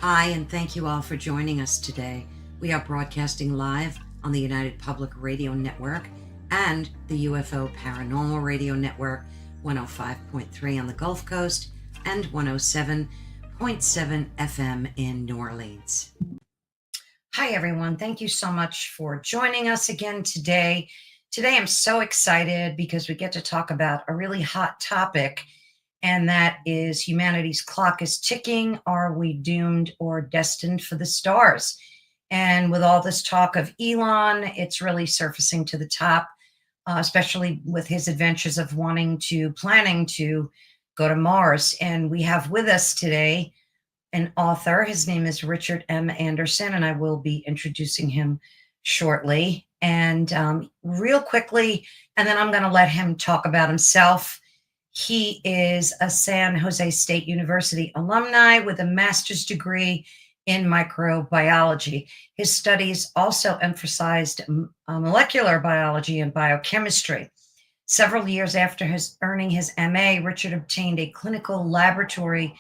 Hi, and thank you all for joining us today. We are broadcasting live on the United Public Radio Network and the UFO Paranormal Radio Network, 105.3 on the Gulf Coast and 107.7 FM in New Orleans. Hi, everyone. Thank you so much for joining us again today. Today, I'm so excited because we get to talk about a really hot topic, and that is humanity's clock is ticking. Are we doomed or destined for the stars? And with all this talk of Elon, it's really surfacing to the top, especially with his adventures of planning to go to Mars. And we have with us today an author. His name is Richard M. Anderson, and I will be introducing him shortly. And real quickly, and then I'm going to let him talk about himself. He is a San Jose State University alumni with a master's degree in microbiology. His studies also emphasized molecular biology and biochemistry. Several years after earning his MA, Richard obtained a clinical laboratory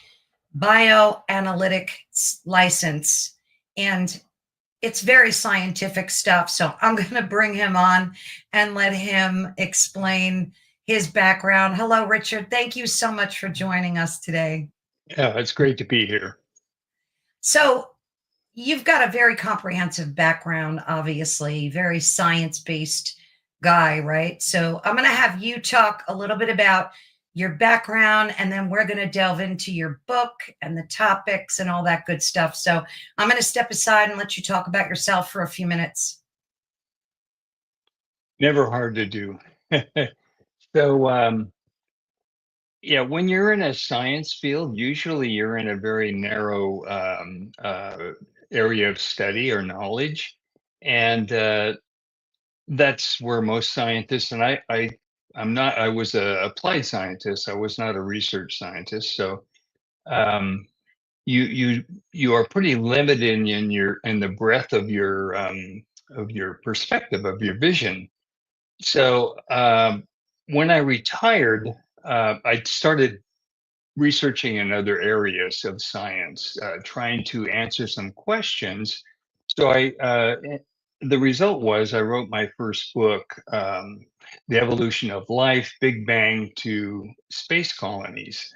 bioanalytics license, and it's very scientific stuff. So I'm going to bring him on and let him explain his background. Hello, Richard. Thank you so much for joining us today. Yeah, it's great to be here. So you've got a very comprehensive background, obviously, very science-based guy, right? So I'm going to have you talk a little bit about your background, and then we're going to delve into your book and the topics and all that good stuff. So I'm going to step aside and let you talk about yourself for a few minutes. Never hard to do. So, yeah, when you're in a science field, usually you're in a very narrow area of study or knowledge. And that's where most scientists, and I was an applied scientist. I was not a research scientist. So you are pretty limited in the breadth of your perspective, of your vision. So when I retired, I started researching in other areas of science, trying to answer some questions. So the result was I wrote my first book, The Evolution of Life, Big Bang to Space Colonies.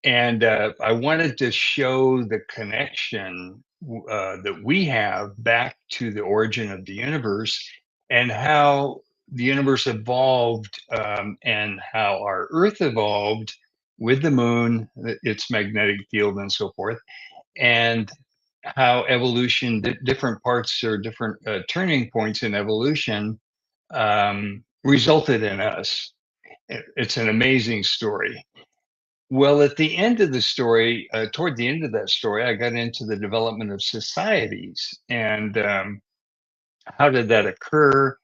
And I wanted to show the connection that we have back to the origin of the universe and how the universe evolved, and how our Earth evolved with the moon, its magnetic field, and so forth, and how evolution, different parts or different turning points in evolution resulted in us. It's an amazing story. Well, at the end of the story, toward the end of that story, I got into the development of societies and how did that occur?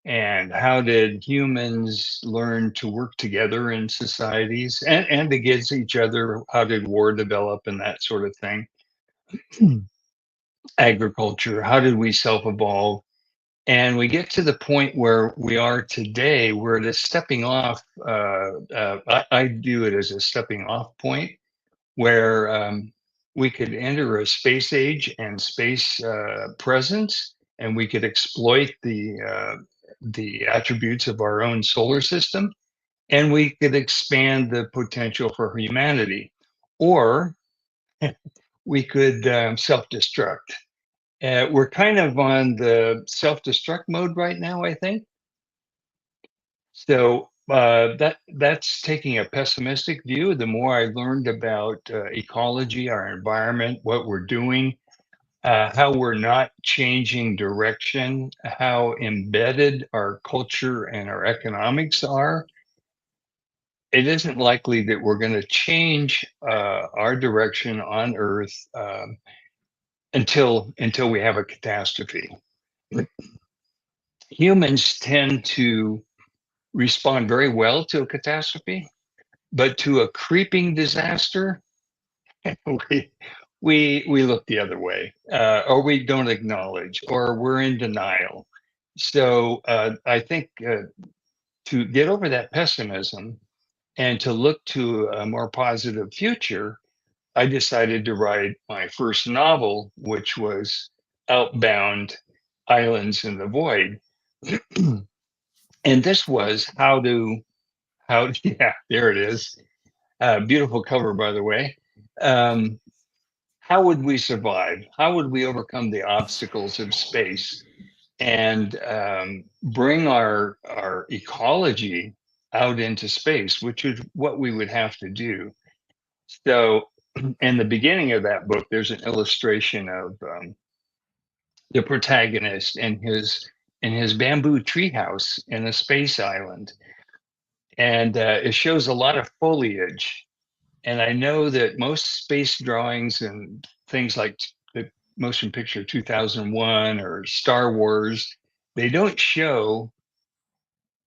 And how did humans learn to work together in societies and against each other? How did war develop and that sort of thing? Agriculture, how did we self evolve? And we get to the point where we are today, where the stepping off, I view it as a stepping off point where we could enter a space age and space presence, and we could exploit the attributes of our own solar system, and we could expand the potential for humanity, or we could self-destruct. We're kind of on the self-destruct mode right now, I think. So that's taking a pessimistic view. The more I learned about ecology, our environment, what we're doing, how we're not changing direction, how embedded our culture and our economics are, it isn't likely that we're going to change our direction on Earth until we have a catastrophe. Humans tend to respond very well to a catastrophe, but to a creeping disaster, we look the other way, or we don't acknowledge, or we're in denial. So I think to get over that pessimism and to look to a more positive future, I decided to write my first novel, which was Outbound, Islands in the Void. And this was yeah, there it is. Beautiful cover, by the way. Um, how would we survive? How would we overcome the obstacles of space and bring our ecology out into space, which is what we would have to do. So, in the beginning of that book, there's an illustration of the protagonist in his bamboo treehouse in a space island, and it shows a lot of foliage. And I know that most space drawings and things like the motion picture 2001 or Star Wars, they don't show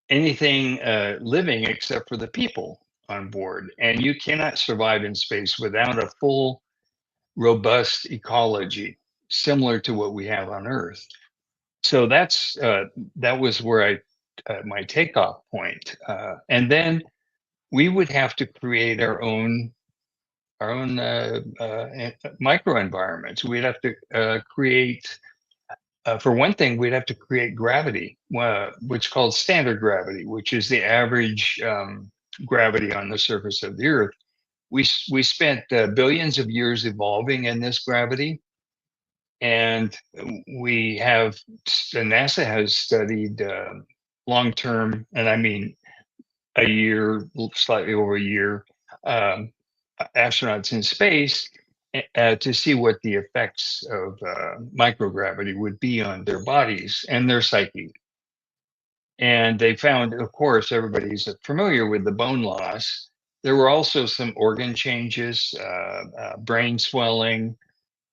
anything living except for the people on board. And you cannot survive in space without a full, robust ecology, similar to what we have on Earth. So that was where my takeoff point. And then we would have to create our own microenvironments. We'd have to create for one thing, we'd have to create gravity, which is called standard gravity, which is the average gravity on the surface of the Earth. We spent billions of years evolving in this gravity, and we have NASA has studied long term, and I mean a year, slightly over a year, um, astronauts in space to see what the effects of microgravity would be on their bodies and their psyche. And they found, of course, everybody's familiar with the bone loss. There were also some organ changes, brain swelling,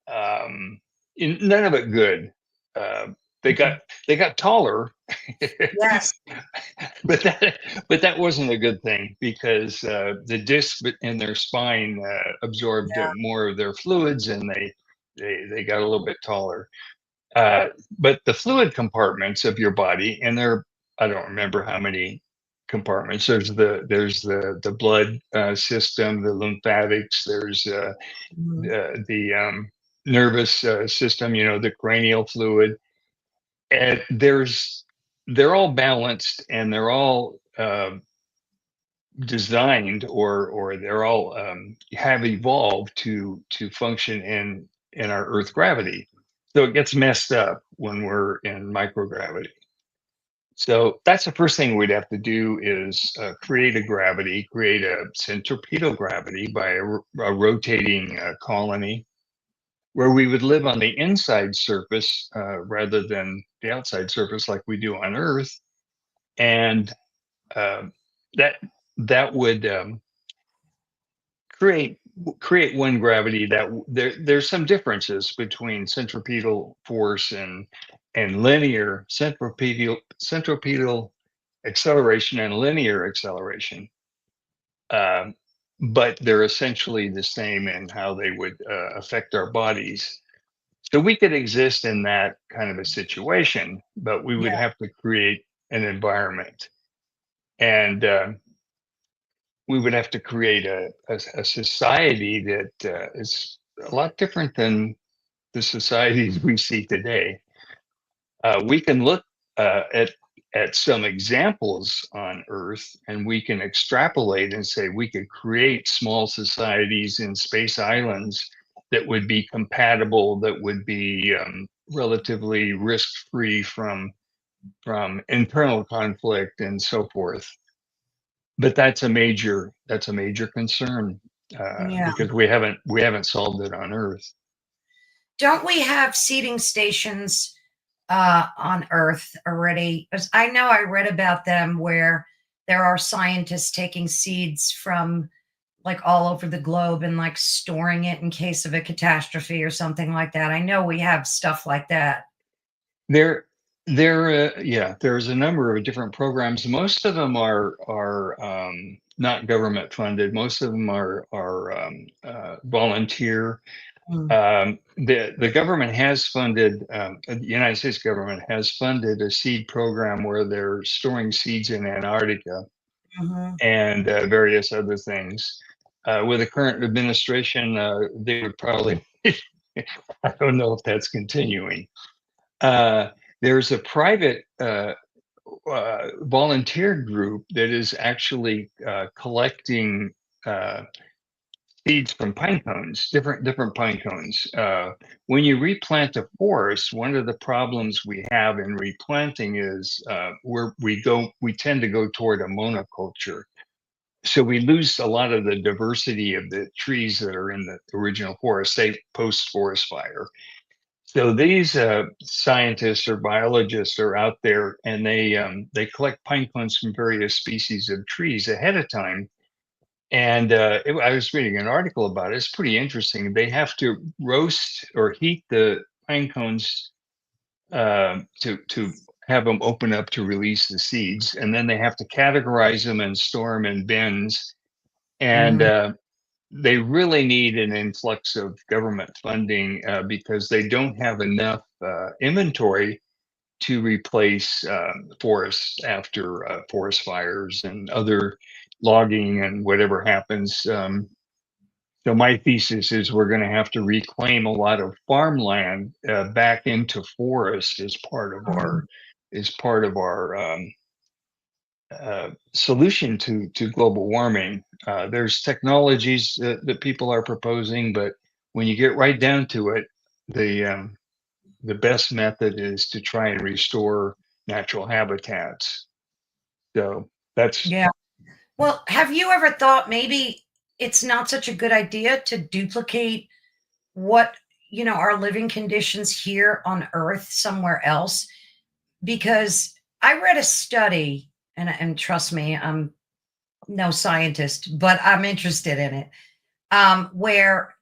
um, none of it good. Uh, they got they got taller, Yes. but that wasn't a good thing because the disc in their spine absorbed Yeah. more of their fluids, and they got a little bit taller. Uh, but the fluid compartments of your body, and I don't remember how many compartments. There's the blood system, the lymphatics. There's Mhm. the nervous system. You know, the cranial fluid. And they're all balanced, and they're all designed, or they're all have evolved to function in our Earth gravity. So it gets messed up when we're in microgravity. So that's the first thing we'd have to do is create a gravity, create a centripetal gravity by a rotating colony where we would live on the inside surface rather than the outside surface like we do on Earth, and uh, that that would create one gravity that there's some differences between centripetal force and linear centripetal acceleration and linear acceleration, um, but they're essentially the same in how they would affect our bodies. So we could exist in that kind of a situation, but we would Yeah. have to create an environment, and we would have to create a society that is a lot different than the societies we see today. We can look at some examples on Earth, and we can extrapolate and say we could create small societies in space islands that would be compatible, that would be relatively risk-free from internal conflict and so forth. But that's a major concern Yeah. because we haven't solved it on Earth. Don't we have seeding stations on Earth already? 'Cause I know I read about them where there are scientists taking seeds from like all over the globe and like storing it in case of a catastrophe or something like that. I know we have stuff like that. There, yeah, there's a number of different programs. Most of them are not government funded. Most of them are volunteer. Mm. The government has funded. The United States government has funded a seed program where they're storing seeds in Antarctica Mhm. and various other things. with the current administration, they would probably, I don't know if that's continuing. There's a private volunteer group that is actually collecting seeds from pine cones, different pine cones. When you replant a forest, one of the problems we have in replanting is we tend to go toward a monoculture. So we lose a lot of the diversity of the trees that are in the original forest, say post forest fire. So these scientists or biologists are out there, and they collect pine cones from various species of trees ahead of time. And I was reading an article about it. It's pretty interesting. They have to roast or heat the pine cones to have them open up to release the seeds, and then they have to categorize them and store them in bins. And Mm, they really need an influx of government funding because they don't have enough inventory to replace forests after forest fires and other logging and whatever happens. So my thesis is we're going to have to reclaim a lot of farmland back into forest as part of our mm. solution to global warming. There's technologies that people are proposing, but when you get right down to it, the best method is to try and restore natural habitats. So that's Yeah. Well, have you ever thought maybe it's not such a good idea to duplicate what, our living conditions here on Earth somewhere else? Because I read a study, and trust me, I'm no scientist, but I'm interested in it, where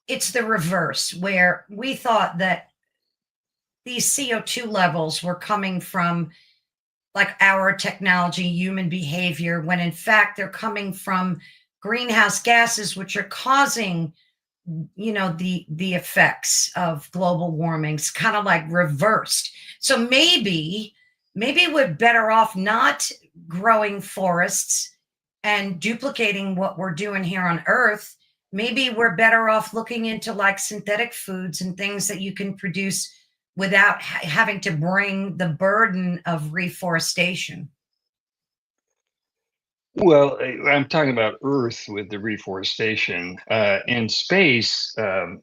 it's the reverse, where we thought that these CO2 levels were coming from like our technology, human behavior, when in fact they're coming from greenhouse gases, which are causing, the effects of global warming. It's kind of like reversed. So maybe we're better off not growing forests and duplicating what we're doing here on Earth. Maybe we're better off looking into like synthetic foods and things that you can produce without having to bring the burden of reforestation. well, I'm talking about Earth with the reforestation. In space, a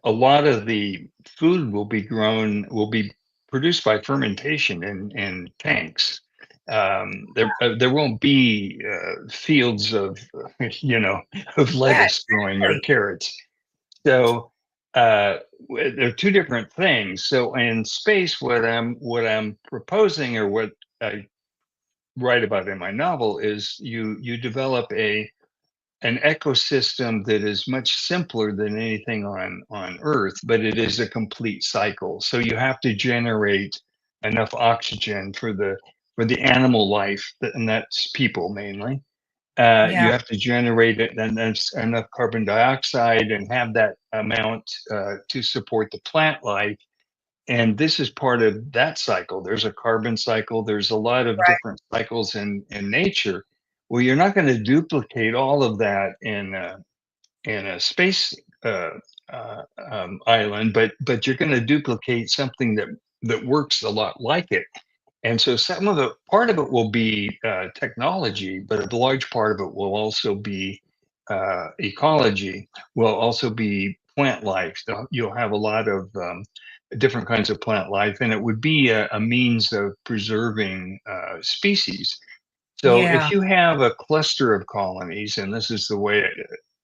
lot of the food will be produced by fermentation in tanks. There won't be fields of, you know, of Yeah, lettuce growing or exactly. carrots. So they're two different things. So in space, what I'm proposing, or what I write about in my novel, is you develop an ecosystem that is much simpler than anything on Earth, but it is a complete cycle. So you have to generate enough oxygen for the animal life, and that's people mainly. Yeah, You have to generate it, and there's enough carbon dioxide and have that amount to support the plant life. And this is part of that cycle. There's a carbon cycle. There's a lot of right. different cycles in nature. Well, you're not going to duplicate all of that in a space island, but you're going to duplicate something that works a lot like it. And so some of the part of it will be technology, but a large part of it will also be ecology, will also be plant life. So you'll have a lot of different kinds of plant life, and it would be a means of preserving species. So Yeah, if you have a cluster of colonies, and this is the way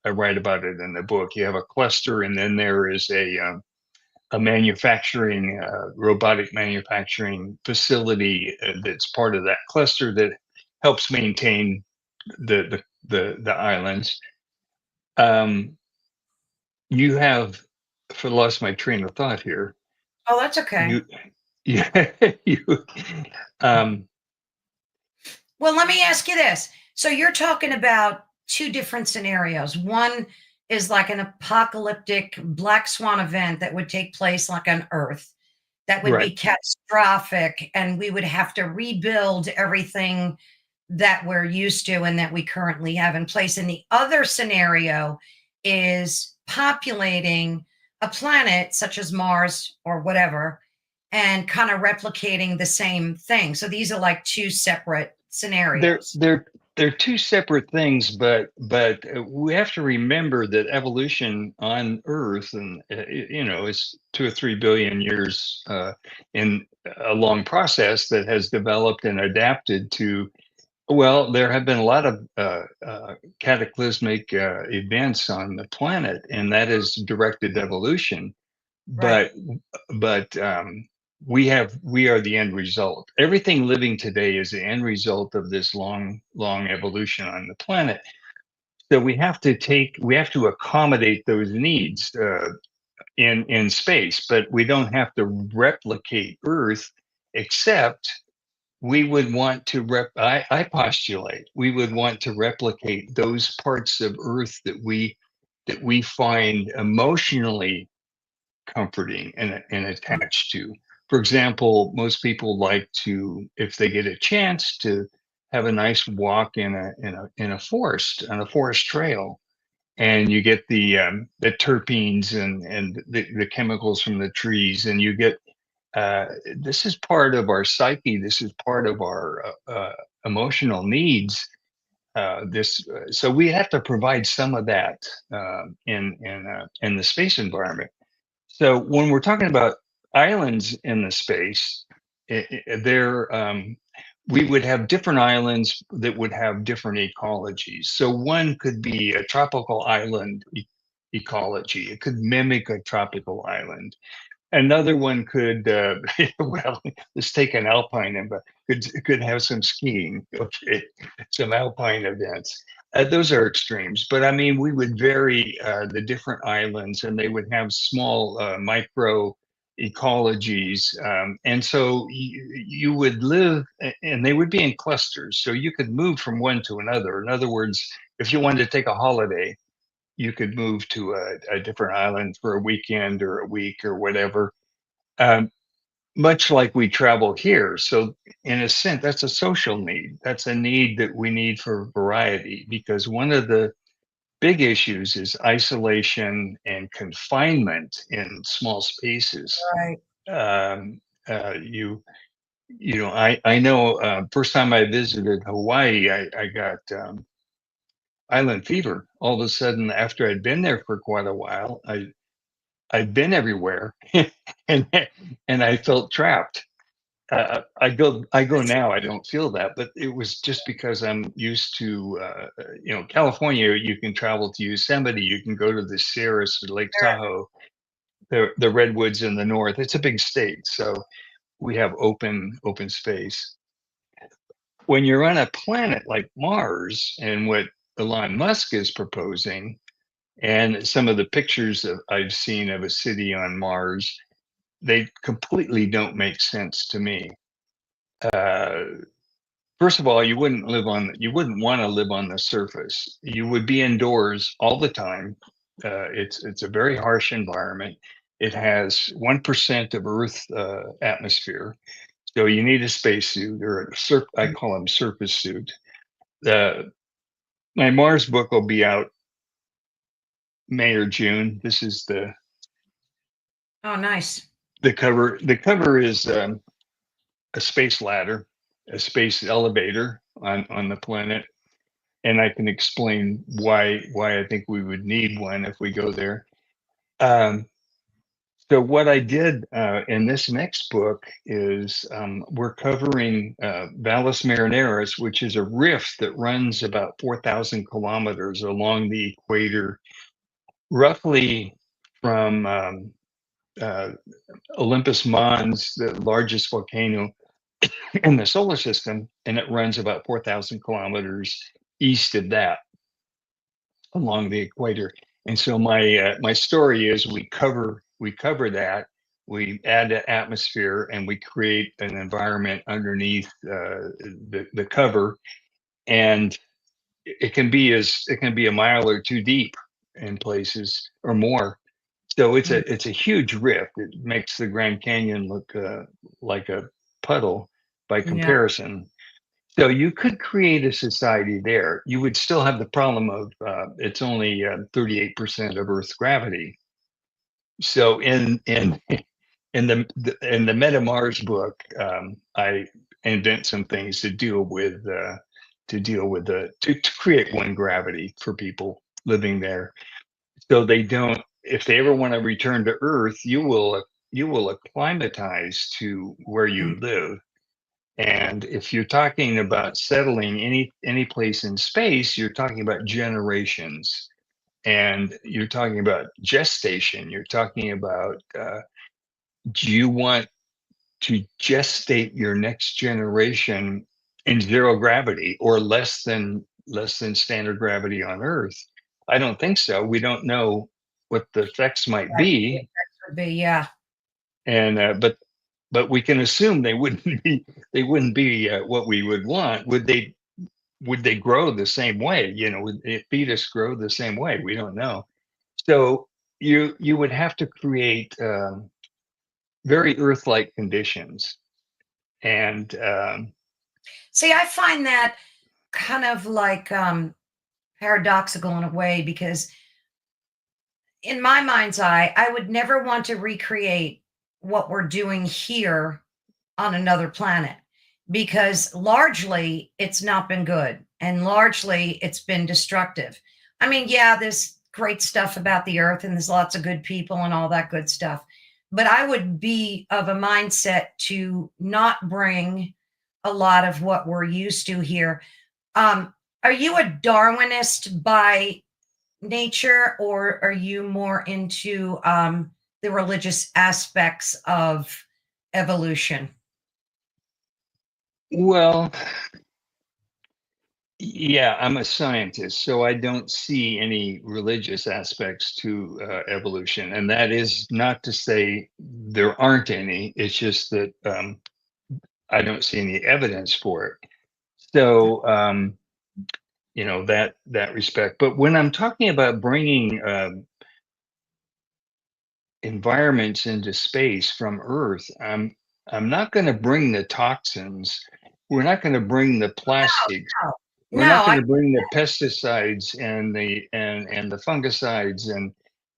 I write about it in the book, you have a cluster, and then there is a manufacturing, robotic manufacturing facility that's part of that cluster that helps maintain the islands. Um, you have, for lost my train of thought here. oh, that's okay. You, yeah, you, um, Well, let me ask you this. So you're talking about two different scenarios. One is like an apocalyptic black swan event that would take place like on Earth, that would right. be catastrophic, and we would have to rebuild everything that we're used to and that we currently have in place. And the other scenario is populating a planet such as Mars or whatever and kind of replicating the same thing. So these are like two separate they're scenarios. they're they're two separate things, but we have to remember that evolution on Earth, and is 2 or 3 billion years in a long process that has developed and adapted to. Well, there have been a lot of cataclysmic events on the planet, and that is directed evolution. Right. But we are the end result. Everything living today is the end result of this long evolution on the planet. So we have to accommodate those needs in space, but we don't have to replicate Earth, except we would want to I postulate we would want to replicate those parts of Earth that we find emotionally comforting and attached to. For example, most people like to, if they get a chance, to have a nice walk in a forest, on a forest trail, and you get the terpenes and the chemicals from the trees, and you get this is part of our psyche. This is part of our emotional needs. So we have to provide some of that in the space environment. So when we're talking about islands in the space, there we would have different islands that would have different ecologies. So one could be a tropical island ecology. It could mimic a tropical island. Another one could, well, let's take an alpine, but could have some skiing. Okay, some alpine events. Those are extremes, but I mean, we would vary the different islands, and they would have small micro ecologies, and so you would live, and they would be in clusters, so you could move from one to another. In other words, if you wanted to take a holiday, you could move to a different island for a weekend or a week or whatever, um, much like we travel here. So, in a sense, that's a social need. That's a need that we need for variety, because one of the big issues is isolation and confinement in small spaces. Right. Um, I know, first time I visited Hawaii, I got island fever. All of a sudden, after I'd been there for quite a while, I'd been everywhere, and and I felt trapped. I go now. I don't feel that, but it was just because I'm used to, California. You can travel to Yosemite. You can go to the Sierras or Lake Sure. Tahoe, the redwoods in the north. It's a big state, so we have open space. When you're on a planet like Mars, and what Elon Musk is proposing, and some of the pictures that I've seen of a city on Mars, they completely don't make sense to me. Uh, First of all, you wouldn't want to live on the surface. You would be indoors all the time. It's a very harsh environment. It has 1% of Earth atmosphere, so you need a spacesuit, or I call them surface suit. The My Mars book will be out May or June. This is Oh, nice. the cover. The cover is a space ladder, a space elevator on the planet, and I can explain why I think we would need one if we go there. Um, so what I did in this next book is, we're covering Valles Marineris, which is a rift that runs about 4,000 kilometers along the equator, roughly from uh, Olympus Mons, the largest volcano in the solar system, and it runs about 4,000 kilometers east of that along the equator. And so my story is, we cover that, we add an atmosphere, and we create an environment underneath the cover, and it can be a mile or two deep in places, or more. So it's a huge rift. It makes the Grand Canyon look like a puddle by Yeah. comparison. So you could create a society there. You would still have the problem of it's only 38% of Earth's gravity. So in the Meta Mars book, I invent some things to create one gravity for people living there, so they don't. If they ever want to return to Earth, you will acclimatize to where Mm. you live. And if you're talking about settling any place in space, you're talking about generations, and you're talking about gestation. You're talking about do you want to gestate your next generation in zero gravity or less than standard gravity on Earth? I don't think so. We don't know what the effects might be, Would be, yeah. and but we can assume they wouldn't be what we would want. Would they grow the same way? Would fetus grow the same way? We don't know. So you would have to create very Earth-like conditions, and See, I find that kind of like paradoxical in a way because in my mind's eye, I would never want to recreate what we're doing here on another planet because largely it's not been good and largely it's been destructive. I mean, yeah, there's great stuff about the earth and there's lots of good people and all that good stuff. But I would be of a mindset to not bring a lot of what we're used to here. Are you a Darwinist by nature, or are you more into the religious aspects of evolution? well, yeah, I'm a scientist, so I don't see any religious aspects to evolution. And that is not to say there aren't any. It's just that I don't see any evidence for it. So, that respect. But when I'm talking about bringing environments into space from Earth, I'm not going to bring the toxins. We're not going to bring the plastics. No, We're no, not going I to bring the pesticides and the fungicides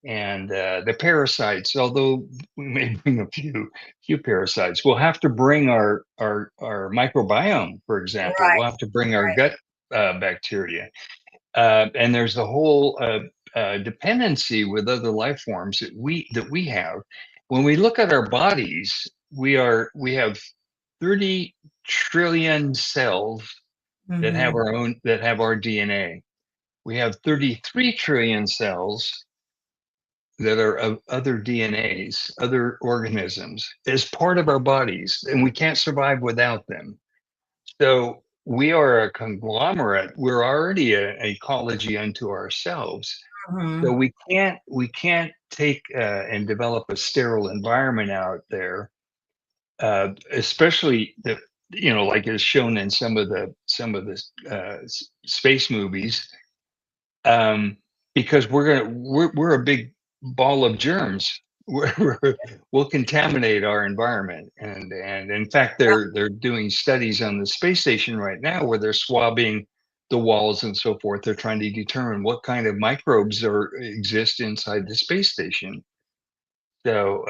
and the parasites. Although we may bring a few parasites, we'll have to bring our microbiome, for example. right, We'll have to bring our gut bacteria, and there's the whole dependency with other life forms that we have. When we look at our bodies, we have 30 trillion cells mhm, that have our DNA. We have 33 trillion cells that are of other DNAs, other organisms, as part of our bodies, and we can't survive without them. So we are a conglomerate. We're already an ecology unto ourselves. So mhm, we can't take and develop a sterile environment out there, especially like is shown in some of the space movies, um, because we're a big ball of germs. We'll contaminate our environment, and in fact, they're doing studies on the space station right now where they're swabbing the walls and so forth. They're trying to determine what kind of microbes exist inside the space station. So,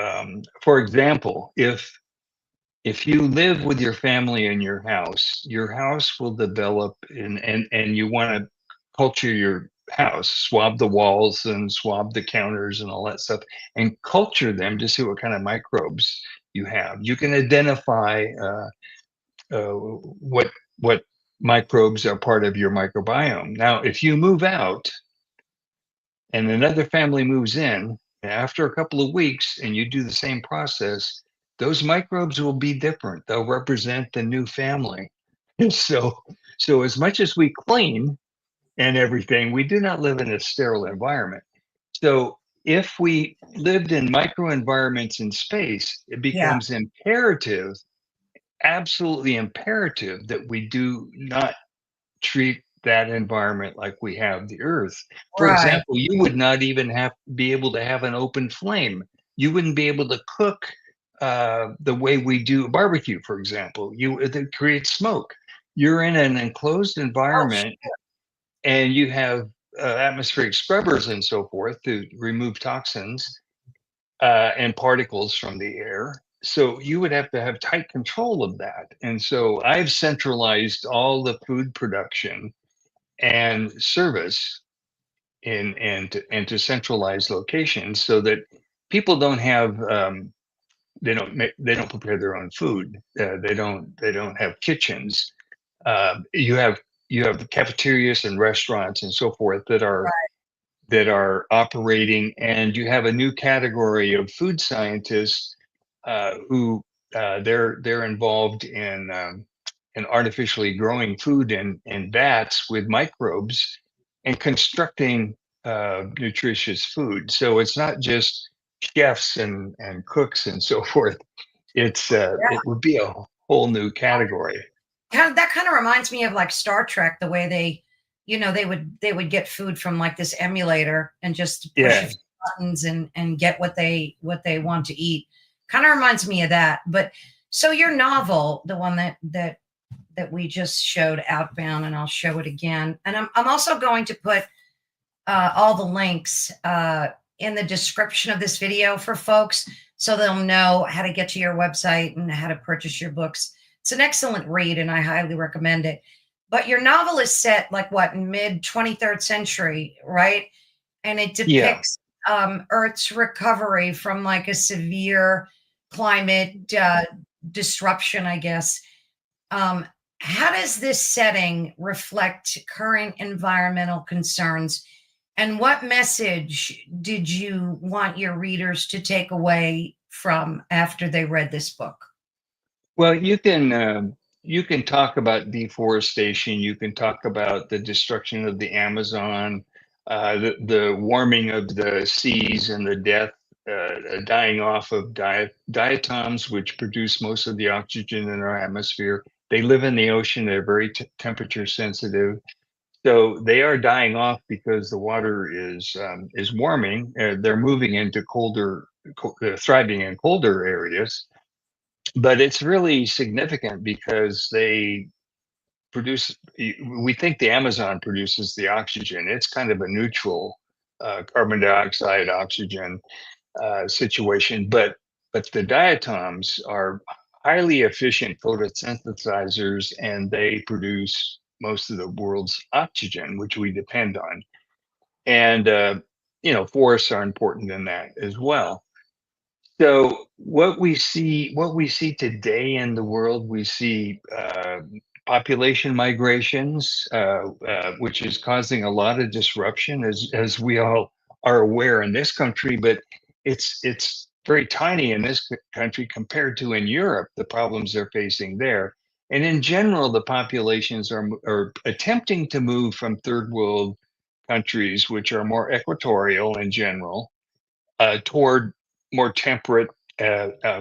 for example, if you live with your family in your house will develop, and you want to culture your house, swab the walls and swab the counters and all that stuff, and culture them to see what kind of microbes you have. You can identify what microbes are part of your microbiome. Now, if you move out and another family moves in after a couple of weeks and you do the same process, those microbes will be different. They'll represent the new family. And so as much as we clean and everything, we do not live in a sterile environment. So if we lived in microenvironments in space, it yeah, becomes imperative, absolutely imperative, that we do not treat that environment like we have the earth. For right, example, you would not even be able to have an open flame. You wouldn't be able to cook the way we do barbecue, for example. It creates smoke. you're in an enclosed Oh, environment, and you have atmospheric scrubbers and so forth to remove toxins and particles from the air. So you would have to have tight control of that. And so I've centralized all the food production and service into centralized locations so that people don't have they don't prepare their own food. They don't have kitchens. You have cafeterias and restaurants and so forth that are operating, and you have a new category of food scientists who they're involved in artificially growing food in vats with microbes and constructing nutritious food. So it's not just chefs and cooks and so forth. It would be a whole new category. that kind of reminds me of like Star Trek, the way they, they would get food from like this emulator and just push a Yeah, few buttons and get what they want to eat. Kind of reminds me of that. But so your novel, the one that we just showed, Outbound, and I'll show it again. And I'm also going to put all the links in the description of this video for folks so they'll know how to get to your website and how to purchase your books. It's an excellent read and I highly recommend it. But your novel is set like what, mid 23rd century, right? And it yeah. depicts Earth's recovery from like a severe climate disruption, I guess. Um, how does this setting reflect current environmental concerns? And what message did you want your readers to take away from after they read this book? Well, you can talk about deforestation. You can talk about the destruction of the Amazon, the warming of the seas, and the death, dying off of diatoms, which produce most of the oxygen in our atmosphere. They live in the ocean. They're very temperature sensitive, so they are dying off because the water is warming. They're moving into thriving in colder areas, but it's really significant because they produce we think the Amazon produces the oxygen. It's kind of a neutral carbon dioxide oxygen situation, but the diatoms are highly efficient photosynthesizers, and they produce most of the world's oxygen, which we depend on. And forests are important in that as well. So what we see today in the world, we see population migrations, which is causing a lot of disruption, as we all are aware in this country. But it's very tiny in this country compared to in Europe, the problems they're facing there. And in general, the populations are attempting to move from third world countries, which are more equatorial in general, toward more temperate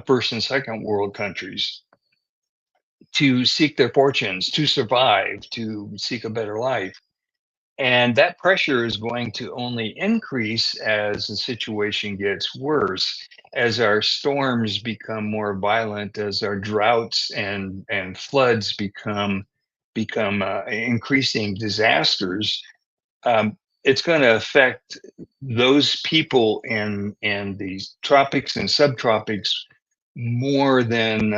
first and second world countries to seek their fortunes, to survive, to seek a better life. And that pressure is going to only increase as the situation gets worse, as our storms become more violent, as our droughts and floods become increasing disasters. It's going to affect those people in these tropics and subtropics more than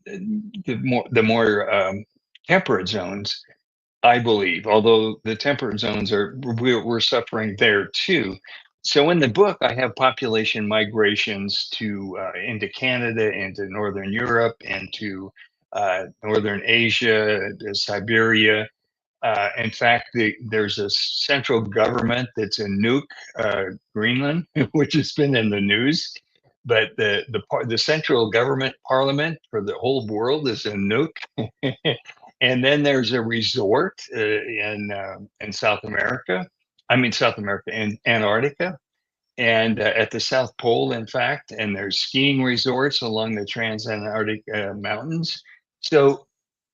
the more temperate zones, I believe. Although the temperate zones we're suffering there too. So in the book, I have population migrations to into Canada, into Northern Europe, into Northern Asia, Siberia. In fact, there's a central government that's in Nuuk, Greenland, which has been in the news. But the central government parliament for the whole world is in Nuuk, and then there's a resort in South America. I mean South America, in Antarctica, and at the South Pole, in fact. And there's skiing resorts along the Transantarctic mountains. So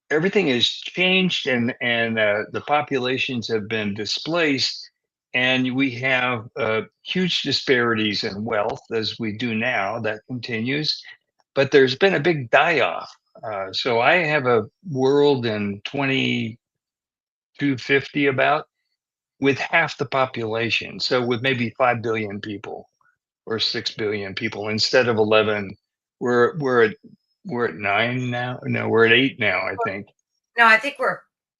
everything has changed, and the populations have been displaced, and we have huge disparities in wealth, as we do now. That continues, but there's been a big die-off So I have a world in 2250 about with half the population. So with maybe 5 billion people or 6 billion people instead of 11, we're at we're at 9 now. No, we're at 8 now, I think. No, I think we're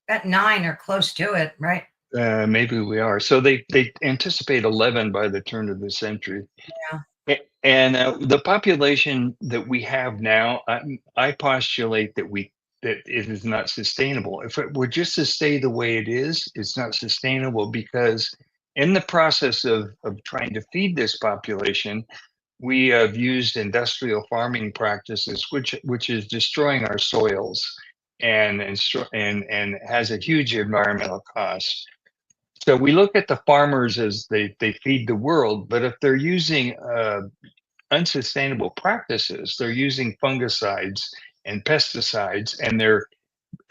at 9 or close to it, right? Maybe we are. So they anticipate 11 by the turn of the century. Yeah. And the population that we have now, I postulate that it is not sustainable. If it were just to stay the way it is, it's not sustainable because in the process of trying to feed this population, we have used industrial farming practices, which is destroying our soils and has a huge environmental cost. So we look at the farmers as they feed the world, but if they're using unsustainable practices, they're using fungicides and pesticides, and they're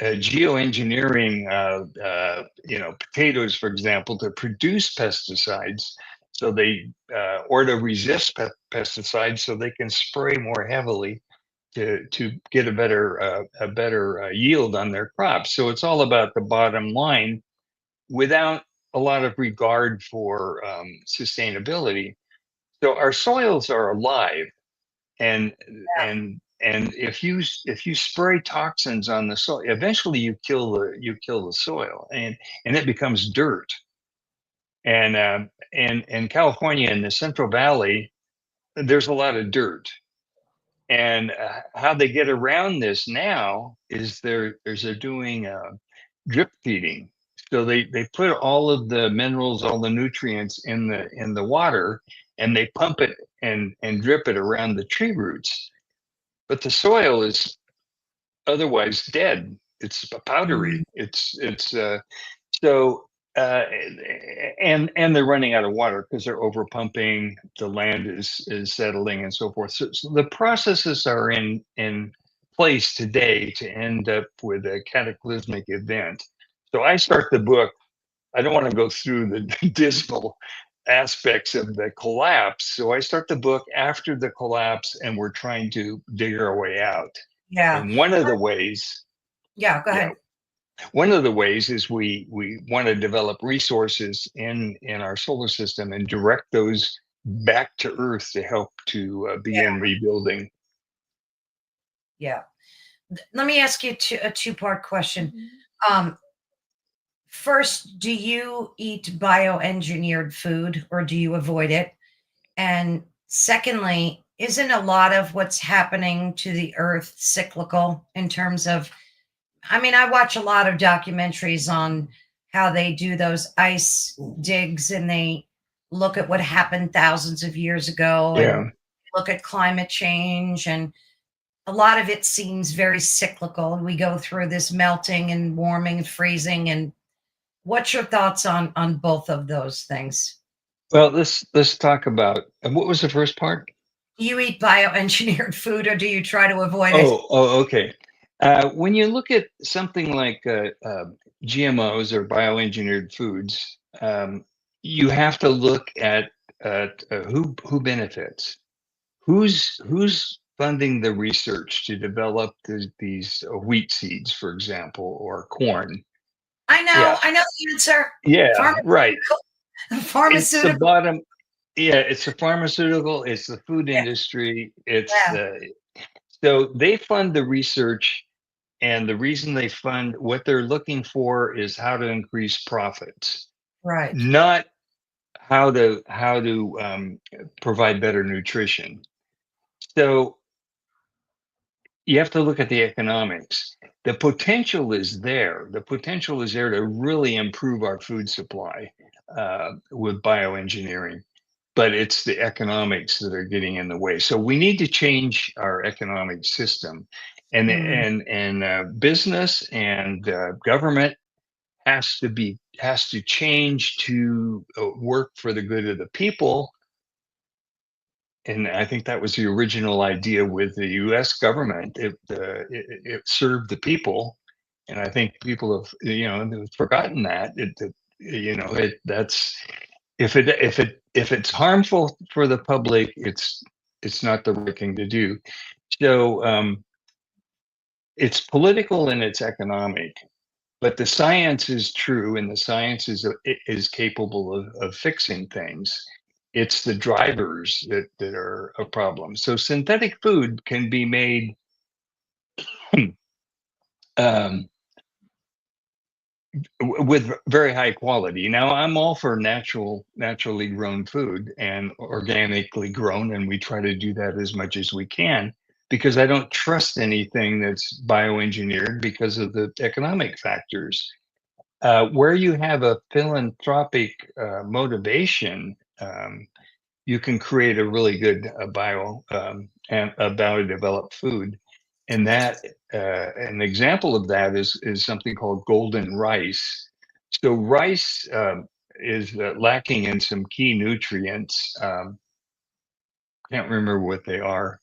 geoengineering, potatoes, for example, to produce pesticides. So they or to resist pesticides, so they can spray more heavily to get a better yield on their crops. So it's all about the bottom line without a lot of regard for sustainability. So our soils are alive, and if you spray toxins on the soil, eventually you kill the soil, and it becomes dirt. And in California, in the Central Valley, there's a lot of dirt. And how they get around this now is they're doing drip feeding. So they put all of the minerals, all the nutrients in the water, and they pump it and drip it around the tree roots. But the soil is otherwise dead. It's powdery. Mm. So and they're running out of water because they're over pumping. The land is settling and so forth. So the processes are in place today to end up with a cataclysmic event. So I start the book. I don't want to go through the dismal aspects of the collapse. So I start the book after the collapse, and we're trying to dig our way out. Yeah. And one of the ways, Yeah, go yeah, ahead. one of the ways is we want to develop resources in our solar system and direct those back to Earth to help to begin rebuilding. Yeah. Let me ask you a two-part question. Um, First, do you eat bioengineered food or do you avoid it? And secondly, isn't a lot of what's happening to the earth cyclical in terms of, I mean, I watch a lot of documentaries on how they do those ice digs and they look at what happened thousands of years ago and Yeah. look at climate change, and a lot of it seems very cyclical. We go through this melting and warming and freezing. And what's your thoughts on both of those things? Well, let's talk about and what was the first part? Do you eat bioengineered food or do you try to avoid it? Oh, okay. When you look at something like GMOs or bioengineered foods, you have to look at who benefits. Who's funding the research to develop these wheat seeds, for example, or corn? Yeah, I know the answer. yeah, Pharmaceutical, right. It's the pharmaceutical. bottom. Yeah, it's the pharmaceutical. It's the food Yeah, industry. It's yeah, so they fund the research, and the reason they fund what they're looking for is how to increase profits, right. not how to provide better nutrition. So you have to look at the economics. The potential is there. The potential is there to really improve our food supply with bioengineering, but it's the economics that are getting in the way. So we need to change our economic system, and Mm, business and government has to change to work for the good of the people. And I think that was the original idea with the U.S. government. It served the people, and I think people have they've forgotten that. That's if it's harmful for the public, it's not the right thing to do. So it's political and it's economic, but the science is true, and the science is capable of fixing things. It's the drivers that are a problem. So synthetic food can be made um, with very high quality. Now, I'm all for naturally grown food and organically grown, and we try to do that as much as we can because I don't trust anything that's bioengineered because of the economic factors. Where you have a philanthropic motivation, you can create a really good and a bio-developed food. And that an example of that is something called golden rice. So rice is lacking in some key nutrients. Can't remember what they are,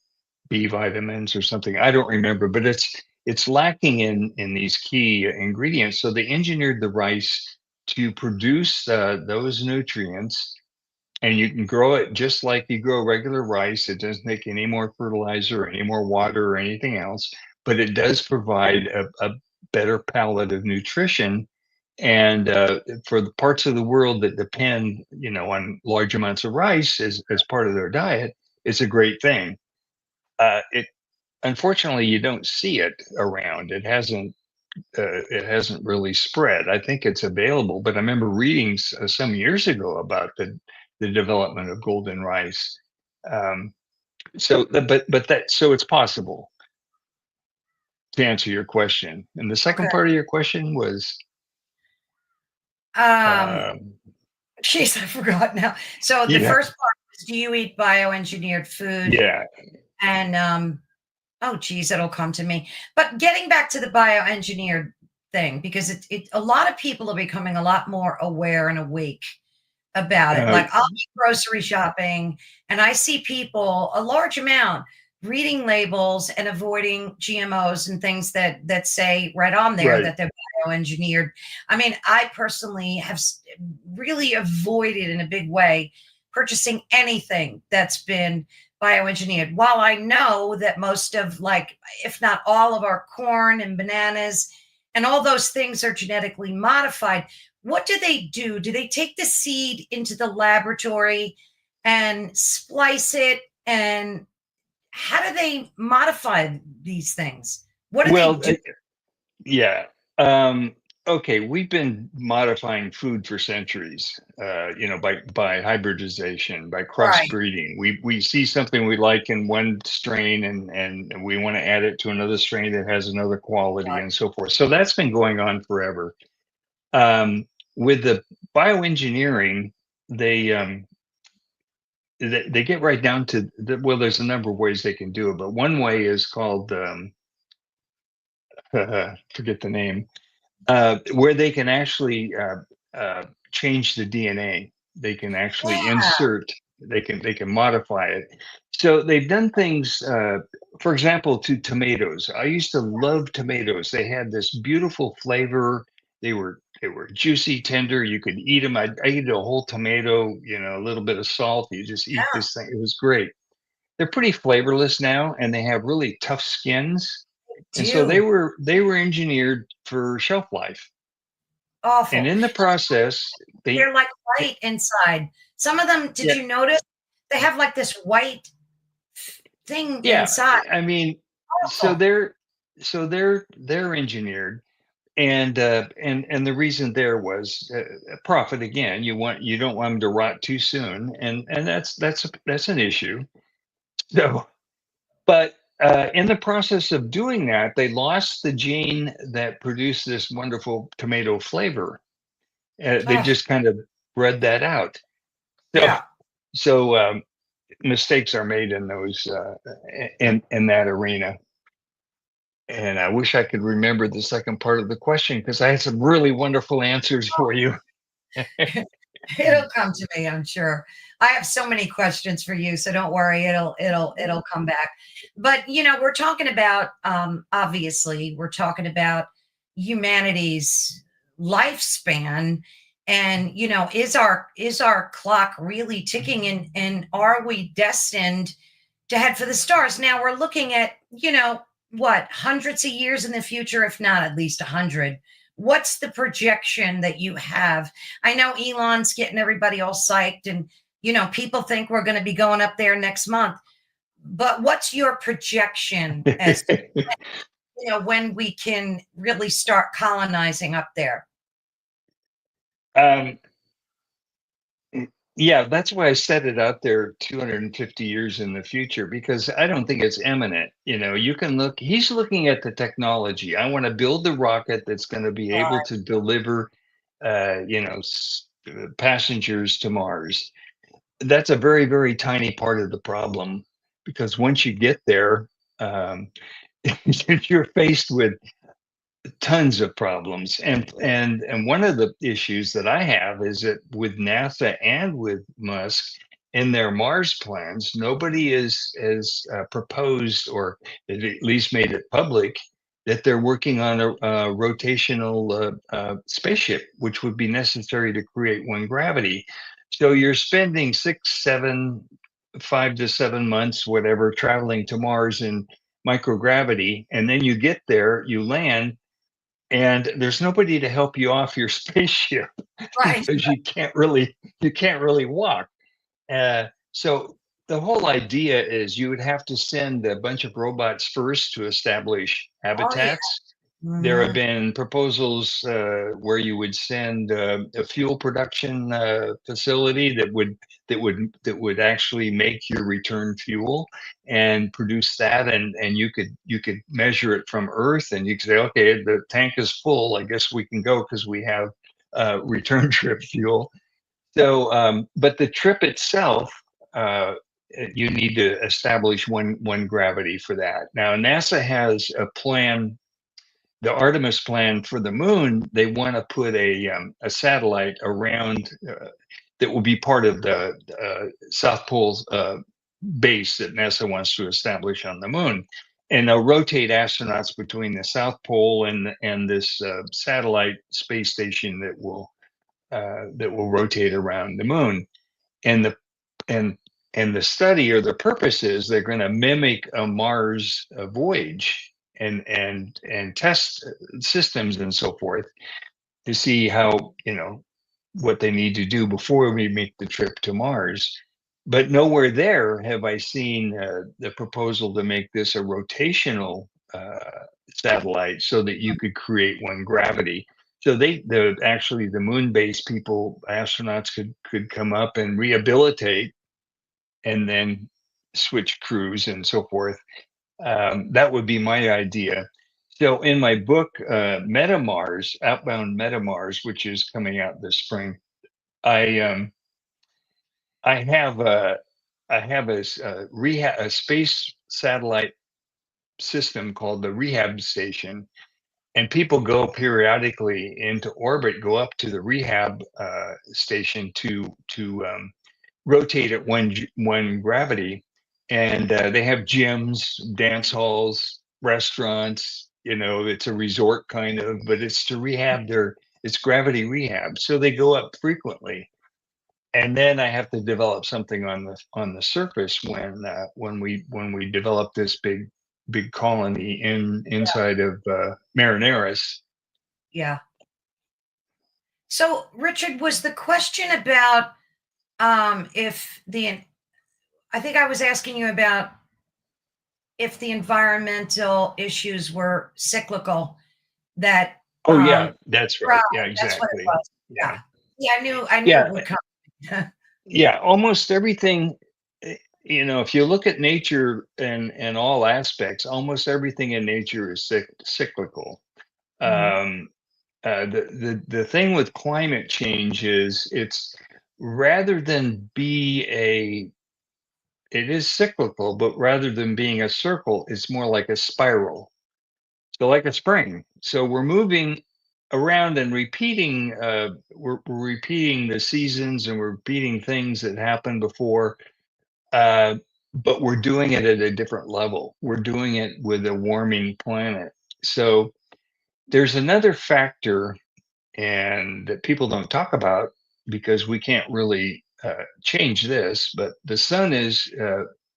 B vitamins or something. I don't remember, but it's lacking in these key ingredients. So they engineered the rice to produce those nutrients, and you can grow it just like you grow regular rice. It doesn't take any more fertilizer, any more water, or anything else, but it does provide a better palette of nutrition. And for the parts of the world that depend, on large amounts of rice as part of their diet, it's a great thing. It Unfortunately, you don't see it around. It hasn't really spread. I think it's available, but I remember reading some years ago about the development of golden rice. Um, so it's possible to answer your question. And the second Okay. part of your question was, Um, um, Jeez, I forgot now. So the yeah, first part was, do you eat bioengineered food? yeah, And oh, geez, it'll come to me. But getting back to the bioengineered thing, because a lot of people are becoming a lot more aware and awake about it. uh, Like, I'll be grocery shopping and I see people, a large amount, reading labels and avoiding GMOs and things that say right on there right. that they're bioengineered. I mean, I personally have really avoided in a big way purchasing anything that's been bioengineered. While I know that most of, like, if not all of our corn and bananas and all those things are genetically modified, what do they do? Do they take the seed into the laboratory and splice it? And how do they modify these things? What do they Well, do? yeah. Um, okay, we've been modifying food for centuries, by hybridization, by Right. crossbreeding. We see something we like in one strain, and we want to add it to another strain that has another quality, and so forth. So that's been going on forever. With the bioengineering, they they get right down to well, there's a number of ways they can do it, but one way is called forget the name, where they can actually change the DNA. They can actually Yeah. insert. They can modify it. So they've done things. For example, to tomatoes. I used to love tomatoes. They had this beautiful flavor. They were juicy, tender. You could eat them. I eat a whole tomato. A little bit of salt. You just eat Yeah. this thing. It was great. They're pretty flavorless now, and they have really tough skins, and so they Do. were they were engineered for shelf life. And Awful. in the process, They're like white inside. Some of them, did yeah, you notice? They have like this white thing yeah. inside. I mean, so Awful. they're engineered, and the reason there was profit again. You don't want them to rot too soon, and that's an issue. So, but in the process of doing that, they lost the gene that produced this wonderful tomato flavor. They Oh, just kind of bred that out. So, yeah. so mistakes are made in those in that arena. And I wish I could remember the second part of the question because I had some really wonderful answers for you. It'll come to me, I'm sure. I have so many questions for you, so don't worry, it'll come back. But we're talking about obviously we're talking about humanity's lifespan, and is our clock really ticking, and are we destined to head for the stars? Now we're looking at what, hundreds of years in the future, if not at least 100. What's the projection that you have? I know Elon's getting everybody all psyched, and people think we're going to be going up there next month. But what's your projection as to, when we can really start colonizing up there? um, yeah, that's why I set it out there 250 years in the future, because I don't think it's imminent. You can look, he's looking at the technology. I want to build the rocket that's going to be able to deliver, passengers to Mars. That's a very, very tiny part of the problem, because once you get there, um, you're faced with tons of problems. And one of the issues that I have is that with NASA and with Musk in their Mars plans, nobody has proposed, or at least made it public, that they're working on a rotational spaceship, which would be necessary to create one gravity. So you're spending 5 to 7 months, whatever, traveling to Mars in microgravity, and then you get there, you land, and there's nobody to help you off your spaceship Right. because you can't really walk. So the whole idea is you would have to send a bunch of robots first to establish Oh, yeah. habitats. There have Mhm. been proposals where you would send a fuel production facility that would actually make your return fuel and produce that, and you could measure it from Earth, and you could say, okay, the tank is full. I guess we can go because we have return trip fuel. So, but the trip itself, uh, you need to establish one gravity for that. Now, NASA has a plan, the Artemis plan for the moon. They want to put a satellite around that will be part of the South Pole base that NASA wants to establish on the moon, and they'll rotate astronauts between the South Pole and this satellite space station that will rotate around the moon. And the and and the study, or the purpose, is they're going to mimic a Mars voyage, and test systems and so forth, to see how, what they need to do before we make the trip to Mars. But nowhere there have I seen the proposal to make this a rotational satellite, so that you could create one gravity. So actually the moon base people, astronauts, could come up and rehabilitate, and then switch crews and so forth. That would be my idea. So in my book, Meta Mars, Outbound Meta Mars, which is coming out this spring, I I have a space satellite system called the rehab station, and people go periodically into orbit, go up to the rehab station to rotate at one gravity, and they have gyms, dance halls, restaurants. It's a resort kind of, but it's to rehab their. It's gravity rehab, so they go up frequently. And then I have to develop something on the surface when we develop this big colony inside of Marineris. Yeah. So, Richard, was the question about if the I think I was asking you about if the environmental issues were cyclical. That Oh yeah, that's right, right. Yeah, that's what it exactly. was. Yeah, Yeah, yeah, I knew it yeah, would come. yeah. Almost everything. If you look at nature and all aspects, almost everything in nature is cyclical. Mhm. Um, the thing with climate change is, it's rather than be it is cyclical, but rather than being a circle, it's more like a spiral. So like a spring. So we're moving around and repeating. We're repeating the seasons, and we're repeating things that happened before. Uh, but we're doing it at a different level. We're doing it with a warming planet. So there's another factor, and that people don't talk about, because we can't really change this, but the sun is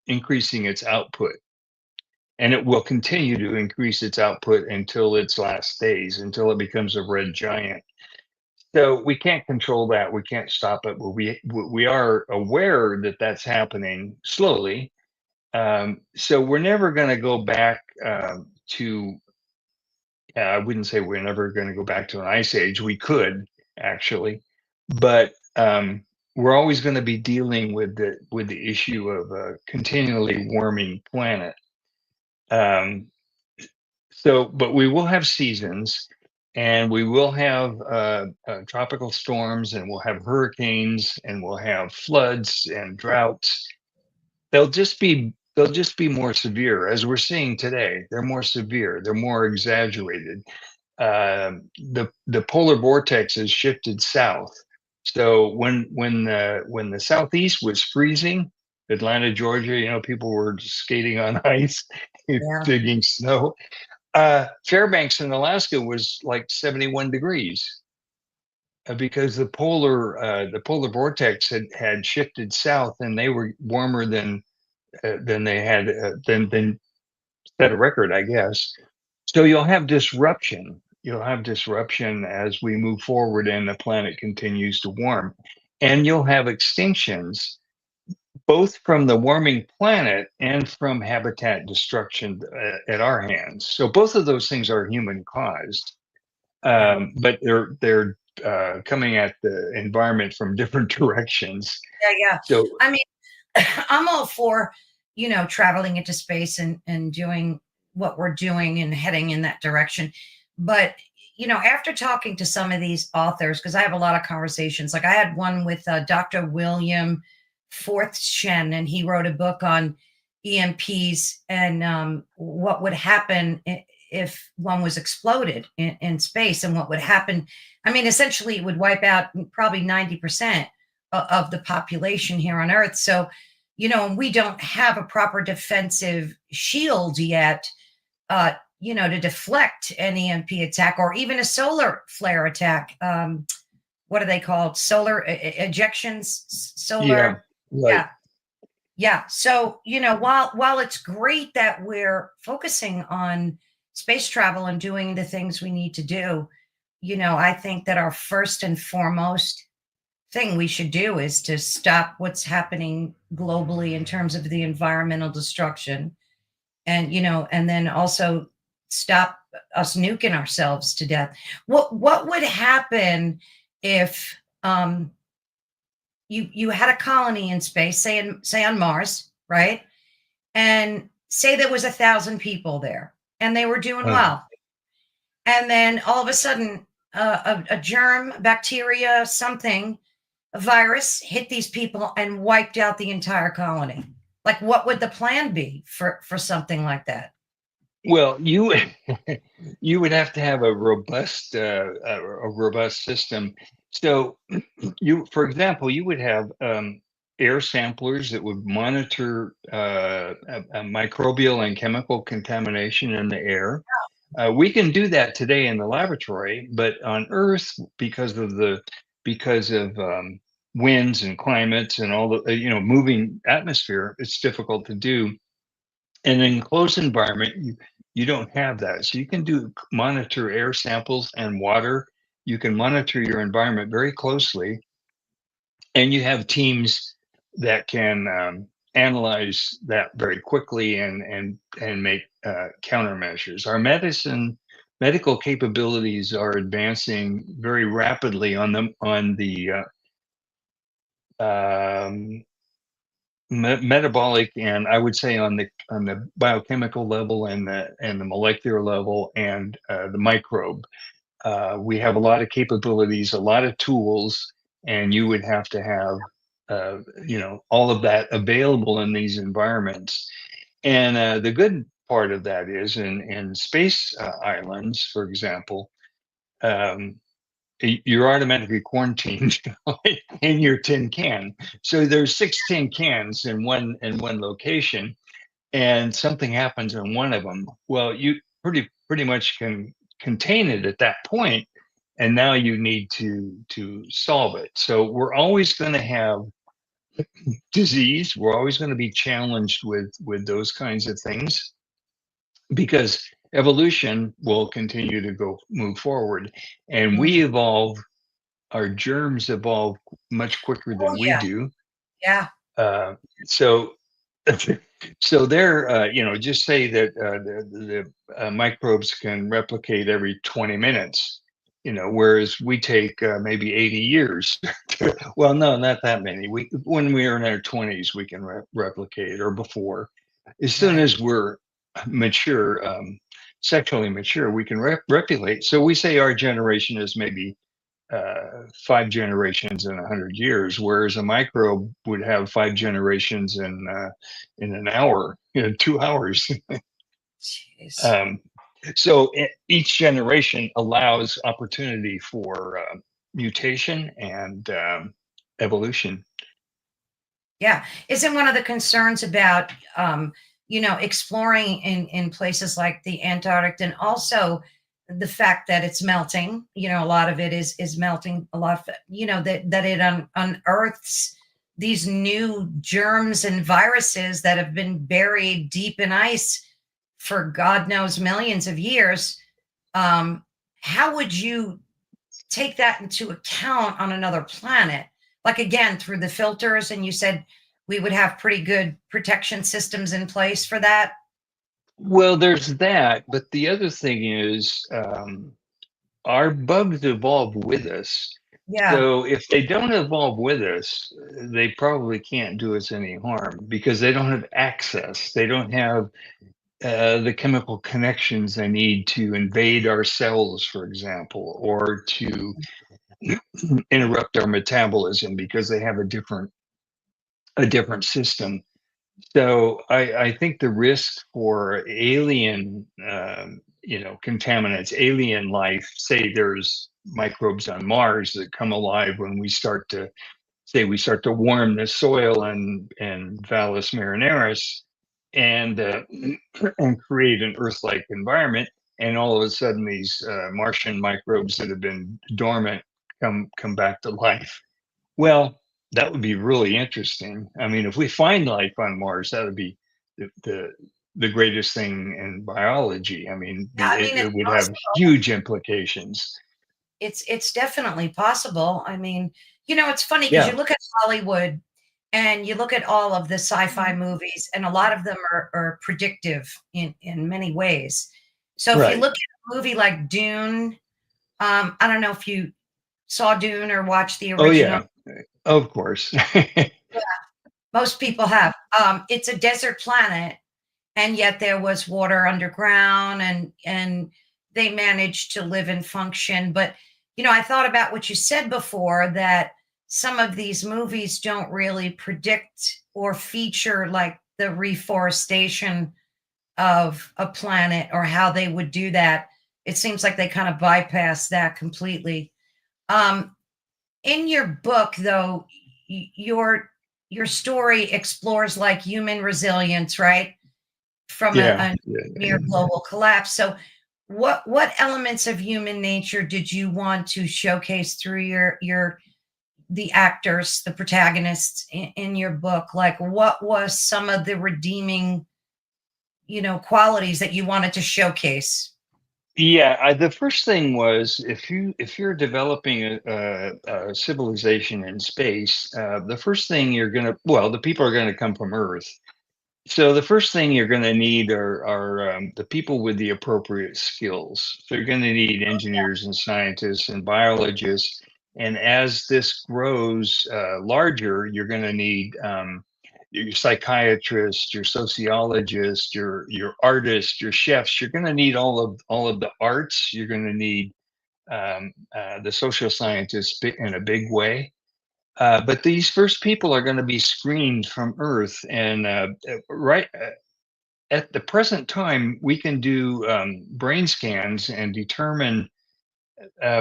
increasing its output. and it will continue to increase its output until its last days, until it becomes a red giant. So we can't control that. We can't stop it. But we are aware that that's happening slowly. So we're never going to go back to. I wouldn't say we're never going to go back to an ice age. We could actually, but we're always going to be dealing with the issue of a continually warming planet. Um, but we will have seasons, and we will have tropical storms, and we'll have hurricanes, and we'll have floods and droughts. They'll just be more severe, as we're seeing today. They're more severe. They're more exaggerated. The polar vortex has shifted south. So when the southeast was freezing, Atlanta, Georgia, people were skating on ice, Yeah. digging snow. Fairbanks in Alaska was like 71 degrees because the polar vortex had shifted south, and they were warmer than they had than set a record, I guess. So you'll have disruption. You'll have disruption as we move forward and the planet continues to warm. And you'll have extinctions, both from the warming planet and from habitat destruction at our hands. So both of those things are human caused, Yeah. but they're coming at the environment from different directions. Yeah. Yeah. So I mean, I'm all for, traveling into space and doing what we're doing and heading in that direction. But, after talking to some of these authors, because I have a lot of conversations, like I had one with Dr. William Forth Shen, and he wrote a book on EMPs and what would happen if one was exploded in space, and what would happen. I mean, essentially, it would wipe out probably 90% of the population here on Earth. So, we don't have a proper defensive shield yet, to deflect an EMP attack or even a solar flare attack. What are they called? Solar ejections? yeah, Solar. right. Yeah. Yeah. So, while it's great that we're focusing on space travel and doing the things we need to do, I think that our first and foremost thing we should do is to stop what's happening globally in terms of the environmental destruction, and then also stop us nuking ourselves to death. What would happen if you had a colony in space, say on Mars, right? And say there was 1,000 people there and they were doing Uh, well, and then all of a sudden a germ, bacteria, something, a virus hit these people and wiped out the entire colony. Like, what would the plan be for something like that? well, you would have to have a robust system. So for example, you would have air samplers that would monitor a microbial and chemical contamination in the air. We can do that today in the laboratory, but on Earth, because of winds and climates and all the moving atmosphere, it's difficult to do. In an enclosed environment, you don't have that. So you can monitor air samples and water. You can monitor your environment very closely, and you have teams that can analyze that very quickly and make countermeasures. Our medical capabilities are advancing very rapidly on the metabolic, and I would say on the biochemical level and the molecular level and the microbe. We have a lot of capabilities, a lot of tools, and you would have to have all of that available in these environments. And the good part of that is in space islands, for example. Um, you're automatically quarantined in your tin can. So there's 6 tin cans in one location, and something happens in one of them. Well, you pretty much can contain it at that point, and now you need to solve it. So we're always going to have disease. We're always going to be challenged with those kinds of things. because evolution will continue to move forward, and we Mhm. evolve. Our germs evolve much quicker Oh than we yeah, do. yeah, Uh, so, so they're, just say that the microbes can replicate every 20 minutes, whereas we take maybe 80 years. Well, no, not that many. When we are in our 20s, we can replicate, or before. As soon right. as we're mature, sexually mature, we can replicate. So we say our generation is maybe 5 generations in 100 years, whereas a microbe would have 5 generations in an hour, 2 hours. Jeez. um, so each generation allows opportunity for mutation and evolution. Yeah. Isn't one of the concerns about, exploring in places like the Antarctic, and also the fact that it's melting, a lot of it is melting, a lot of, that it unearths these new germs and viruses that have been buried deep in ice for God knows millions of years. Um, how would you take that into account on another planet? Like, again, through the filters, and you said we would have pretty good protection systems in place for that. Well, there's that, but the other thing is our bugs evolve with us. Yeah, So if they don't evolve with us, they probably can't do us any harm because they don't have access. They don't have the chemical connections they need to invade our cells, for example, or to interrupt our metabolism because they have a different system. So I think the risk for alien, contaminants, alien life, say there's microbes on Mars that come alive when we start to warm the soil and Valles Marineris and and create an Earth-like environment, and all of a sudden these Martian microbes that have been dormant come back to life. Well, that would be really interesting. I mean, if we find life on Mars, that would be the greatest thing in biology. I mean, yeah. I mean, it it's would have possible. huge implications. It's definitely possible. I mean, it's funny because you Yeah, look at Hollywood and you look at all of the sci-fi movies, and a lot of them are predictive in many ways. So if you right. look at a movie like Dune, I don't know if you saw Dune or watched the Oh original. yeah, of course. Most people have. It's a desert planet, and yet there was water underground, and they managed to live and function. But I thought about what you said before, that some of these movies don't really predict or feature like the reforestation of a planet or how they would do that. It seems like they kind of bypass that completely. Um, in your book, though, your story explores like human resilience, right, from Yeah, a yeah. near global collapse. So what elements of human nature did you want to showcase through your the actors, the protagonists in your book? Like, what was some of the redeeming, qualities that you wanted to showcase? Yeah, the first thing was if you're developing a civilization in space, the first thing the people are gonna come from Earth. So the first thing you're going to need are the people with the appropriate skills. So you're going to need engineers and scientists and biologists. And as this grows larger, you're going to need your psychiatrists, your sociologists, your artists, your chefs. You're going to need all of the arts. You're going to need the social scientists in a big way. But these first people are going to be screened from Earth, and right at the present time, we can do brain scans and determine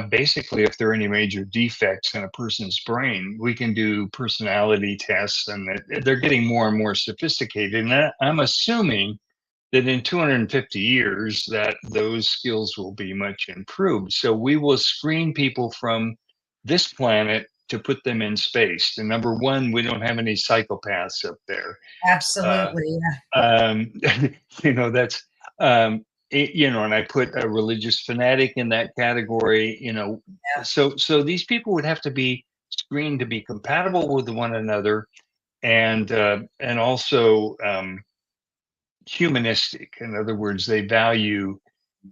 basically if there are any major defects in a person's brain. We can do personality tests, and they're getting more and more sophisticated. And I'm assuming that in 250 years, that those skills will be much improved. So we will screen people from this planet to put them in space. And number one, we don't have any psychopaths up there. Uh, Absolutely. Yeah. um, that's. And I put a religious fanatic in that category. Yeah. So these people would have to be screened to be compatible with one another, and also humanistic. In other words, they value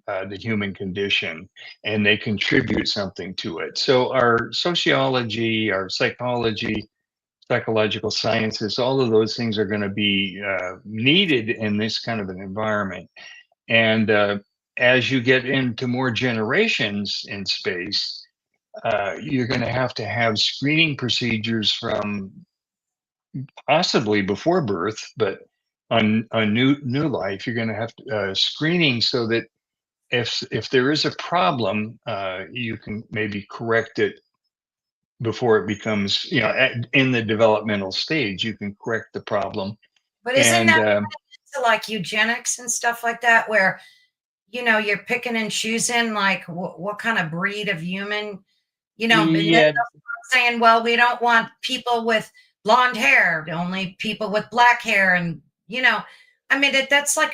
the human condition and they contribute something to it. So our sociology, our psychology, psychological sciences, all of those things are going to be needed in this kind of an environment. And as you get into more generations in space, you're going to have screening procedures from possibly before birth, but on new life, you're going to have screening so that if there is a problem, you can maybe correct it before it becomes, in the developmental stage, you can correct the problem. But isn't And that to like eugenics and stuff like that, where you're picking and choosing like what kind of breed of human, and then yeah, saying, well, we don't want people with blonde hair, only people with black hair, and I mean that's like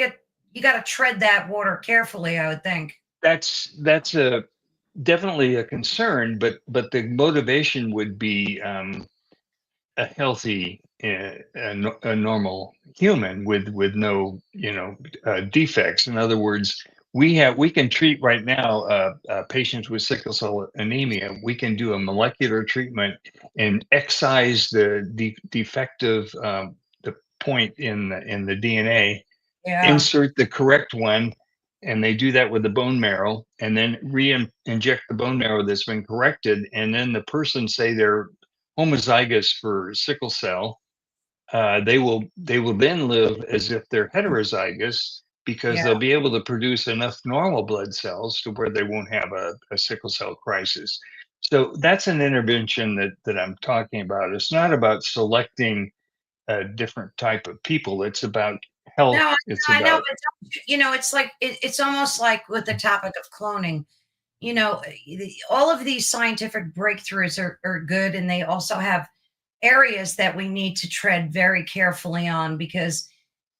you got to tread that water carefully, I would think. that's a definitely a concern, but the motivation would be a healthy, a normal human with no defects. In other words, we can treat right now patients with sickle cell anemia. We can do a molecular treatment and excise the defective the point in the DNA, Yeah. insert the correct one, and they do that with the bone marrow, and then re-inject the bone marrow that's been corrected, and then the person say they're homozygous for sickle cell. They will then live as if they're heterozygous because Yeah. they'll be able to produce enough normal blood cells to where they won't have a sickle cell crisis. So that's an intervention that I'm talking about. It's not about selecting a different type of people. It's about No, health. I, It's I know, about but it's like it's almost like with the topic of cloning. All of these scientific breakthroughs are good, and they also have areas that we need to tread very carefully on, because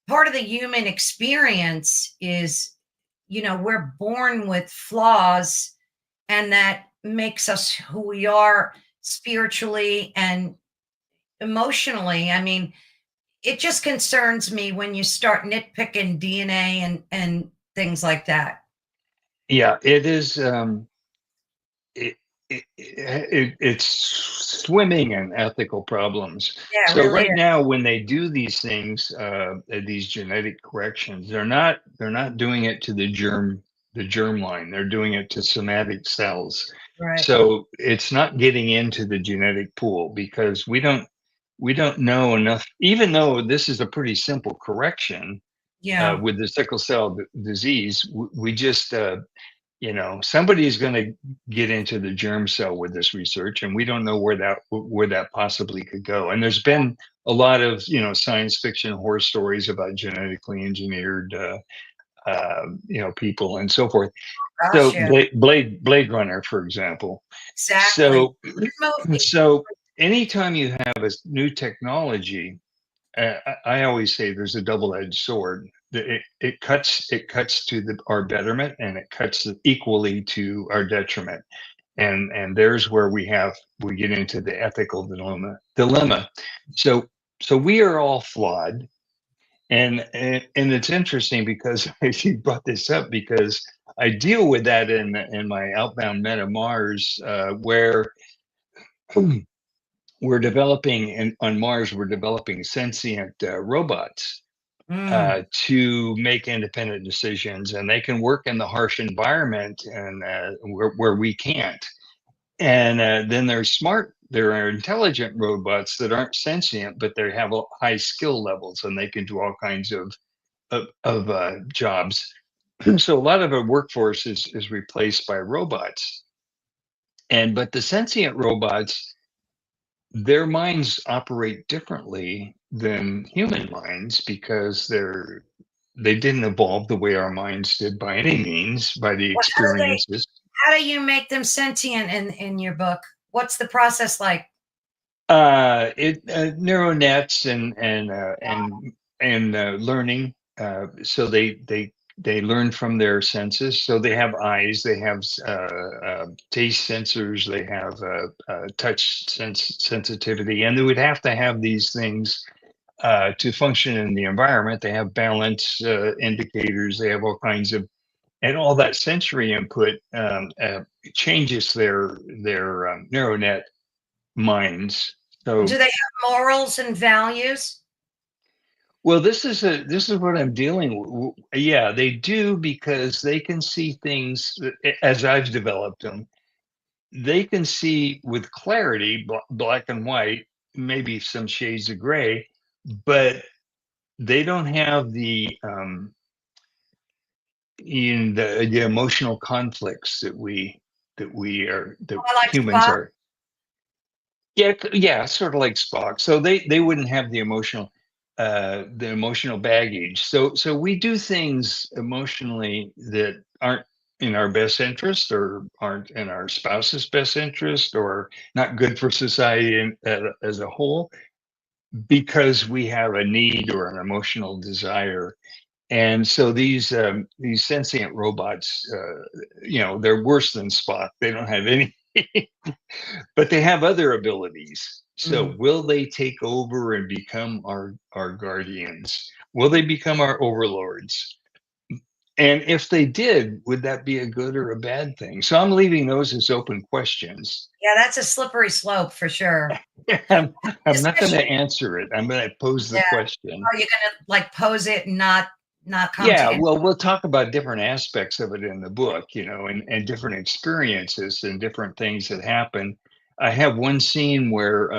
part of the human experience is, we're born with flaws, and that makes us who we are spiritually and emotionally. I mean, it just concerns me when you start nitpicking DNA and things like that. yeah. It is. It's swimming in ethical problems. Yeah, it So really right is. now, when they do these things, these genetic corrections, they're not doing it to the germ line. They're doing it to somatic cells. Right. So it's not getting into the genetic pool because we don't know enough. Even though this is a pretty simple correction Yeah. with the sickle cell disease, we just somebody's going to get into the germ cell with this research, and we don't know where that possibly could go. And there's been a lot of science fiction horror stories about genetically engineered people and so forth. Gosh, So yeah. Blade Runner, for example. Exactly. So Good movie. so anytime you have a new technology, I always say there's a double-edged sword. It cuts to our betterment, and it cuts equally to our detriment. And there's where we get into the ethical dilemma. So we are all flawed, and it's interesting because you brought this up because I deal with that in my Outbound Meta Mars, where on Mars we're developing sentient robots Mm. to make independent decisions, and they can work in the harsh environment and where we can't. And then there are intelligent robots that aren't sentient, but they have high skill levels, and they can do all kinds of jobs. So a lot of our workforce is replaced by robots, but the sentient robots, their minds operate differently than human minds because they didn't evolve the way our minds did by any means, by the Well, experiences. how do you make them sentient in your book? What's the process like? It Neural nets and learning. So they They learn from their senses. So they have eyes, they have taste sensors, they have touch sensitivity, and they would have to have these things to function in the environment. They have balance indicators, they have all kinds of, and all that sensory input changes their neural net minds. And do So, they have morals and values? well, this is what I'm dealing with. Yeah, they do, because they can see things as I've developed them. They can see with clarity, black and white, maybe some shades of gray, but they don't have the emotional conflicts that Oh, I like humans Spock. are. Yeah, yeah, sort of like Spock. So they wouldn't have the emotional baggage. So we do things emotionally that aren't in our best interest, or aren't in our spouse's best interest, or not good for society as a whole, because we have a need or an emotional desire. And so these sentient robots, they're worse than Spock. They don't have any, but they have other abilities. So Mm. will they take over and become our guardians? Will they become our overlords? And if they did, would that be a good or a bad thing? So I'm leaving those as open questions. Yeah, that's a slippery slope for sure. I'm, I'm not going Especially, to answer it. I'm going to pose the yeah. question. Are you gonna like pose it and not come to Yeah, any? well, we'll talk about different aspects of it in the book, and different experiences and different things that happen. I have one scene where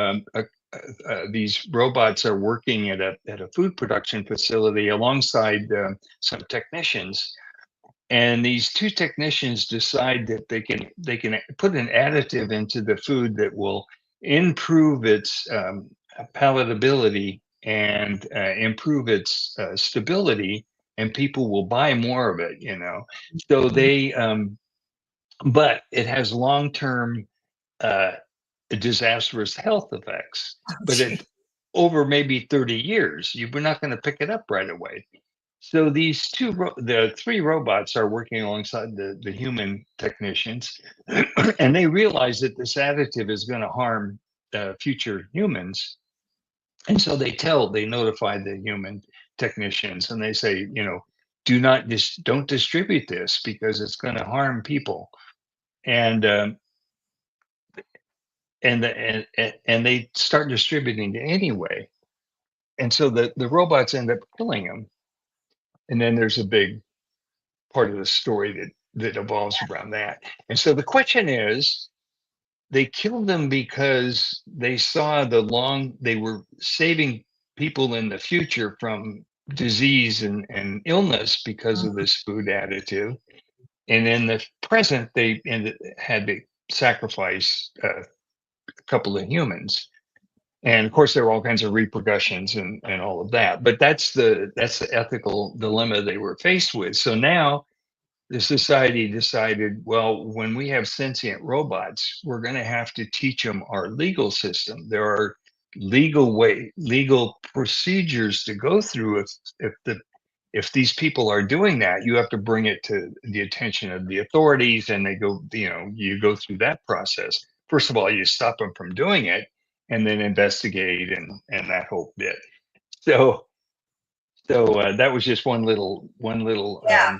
these robots are working at a food production facility alongside some technicians, and these two technicians decide that they can put an additive into the food that will improve its palatability, and improve its stability, and people will buy more of it. So Mhm. but it has long-term uh, disastrous health effects. Oh, But gee. it over maybe 30 years, you're not going to pick it up right away. So the three robots are working alongside the human technicians, and they realize that this additive is going to harm future humans. And so they notify the human technicians, and they say, don't distribute this, because it's going to harm people. And and they start distributing it anyway. And so the robots end up killing them. And then there's a big part of the story that evolves around that. And so the question is, they killed them because they were saving people in the future from disease and illness because of Mhm. this food additive. And in the present, had to sacrifice a couple of humans. And of course, there are all kinds of repercussions and all of that. But that's the ethical dilemma they were faced with. So now the society decided, well, when we have sentient robots, we're going to have to teach them our legal system. There are legal procedures to go through. If these people are doing that, you have to bring it to the attention of the authorities, and you go through that process. First of all, you stop them from doing it, and then investigate, and that whole bit. So that was just one little Yeah.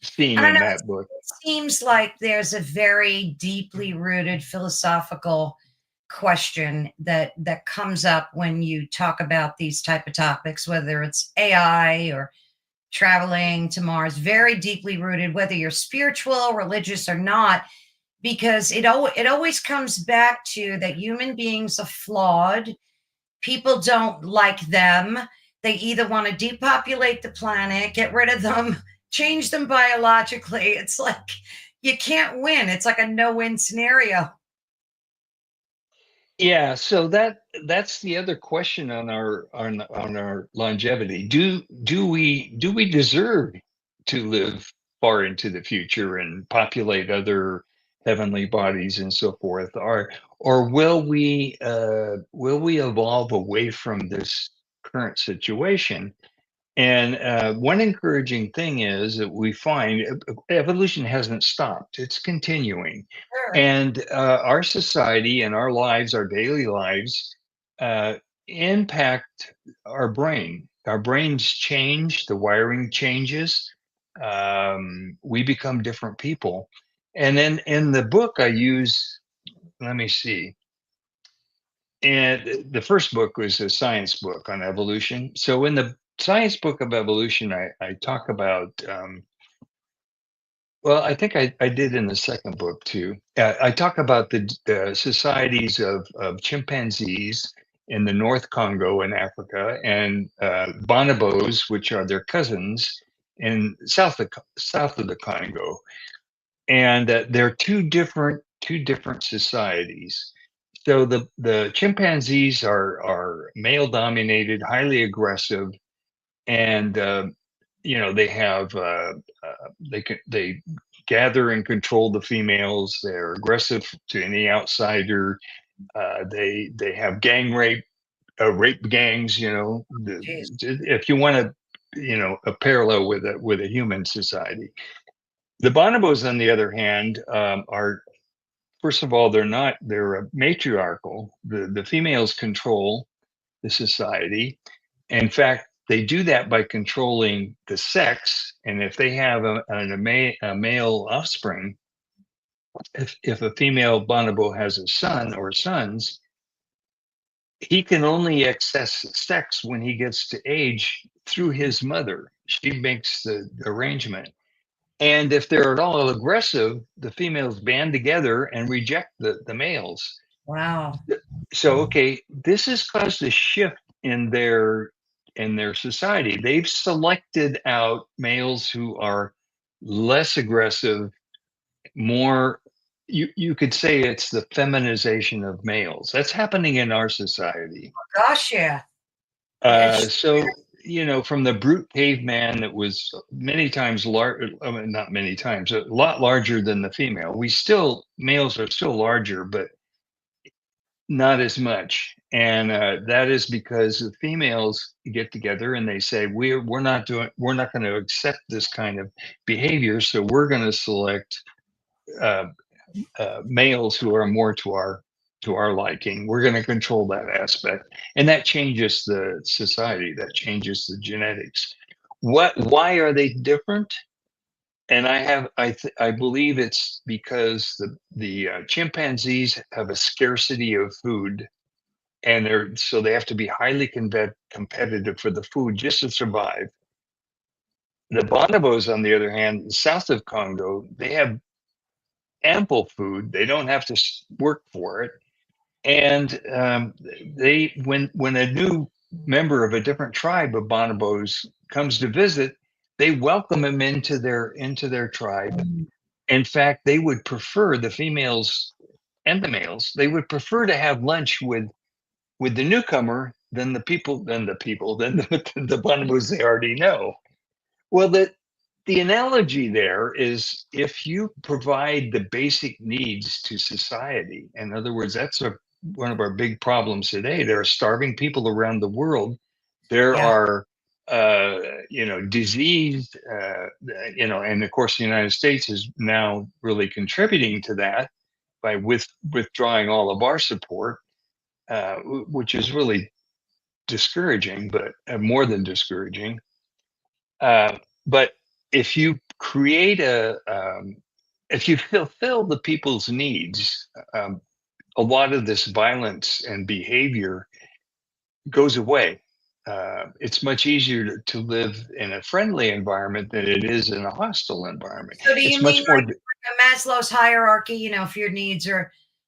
scene I don't in know. that book. It seems like there's a very deeply rooted philosophical question that comes up when you talk about these type of topics, whether it's AI or traveling to Mars. Very deeply rooted, whether you're spiritual, religious, or not, because it always comes back to that human beings are flawed. People don't like them. They either want to depopulate the planet, get rid of them, change them biologically. It's like you can't win. It's like a no-win scenario. Yeah, so that's the other question on our longevity. Do we deserve to live far into the future and populate other heavenly bodies and so forth, or will we evolve away from this current situation? And one encouraging thing is that we find evolution hasn't stopped, it's continuing. Sure. And our society and our lives, our daily lives, uh, impact our brain. Our brains change, the wiring changes, we become different people. And then in the book, I use, let me see, and the first book was a science book on evolution. So in the science book of evolution, I talk about, well, I think I did in the second book too. I talk about the societies of chimpanzees in the North Congo in Africa and bonobos, which are their cousins in south of the Congo. And they're two different societies. So the chimpanzees are male dominated, highly aggressive, and they have they gather and control the females. They're aggressive to any outsider. They have gang rape, rape gangs. Jeez. If you want to, a parallel with a human society. The bonobos, on the other hand, are, first of all, they're matriarchal. The females control the society. In fact, they do that by controlling the sex. And if they have a male offspring, if a female bonobo has a son or sons, he can only access sex when he gets to age through his mother. She makes the arrangement. And if they're at all aggressive, the females band together and reject the males. Wow. So, okay, this has caused a shift in their society. They've selected out males who are less aggressive, more, you could say it's the feminization of males. That's happening in our society. Gosh, yeah. Yes. So, from the brute caveman that was many times larger, I mean, not many times, a lot larger than the female. Males are still larger, but not as much. And that is because the females get together and they say, we're not going to accept this kind of behavior. So we're going to select uh, males who are more to our liking. We're going to control that aspect, and that changes the society. That changes the genetics. Why are they different? And I believe it's because the chimpanzees have a scarcity of food, and they have to be highly competitive for the food just to survive. The bonobos, on the other hand, south of Congo, they have ample food. They don't have to work for it. And when a new member of a different tribe of bonobos comes to visit, they welcome him into their tribe. Mm. In fact, they would prefer, the females and the males, they would prefer to have lunch with the newcomer than the bonobos they already know. Well, the analogy there is, if you provide the basic needs to society, in other words, one of our big problems today. There are starving people around the world. There Yeah. are, disease, and of course, the United States is now really contributing to that by withdrawing all of our support, which is really discouraging, but more than discouraging. But if you create if you fulfill the people's needs, a lot of this violence and behavior goes away. It's much easier to live in a friendly environment than it is in a hostile environment. So do you It's mean much more. like a Maslow's hierarchy,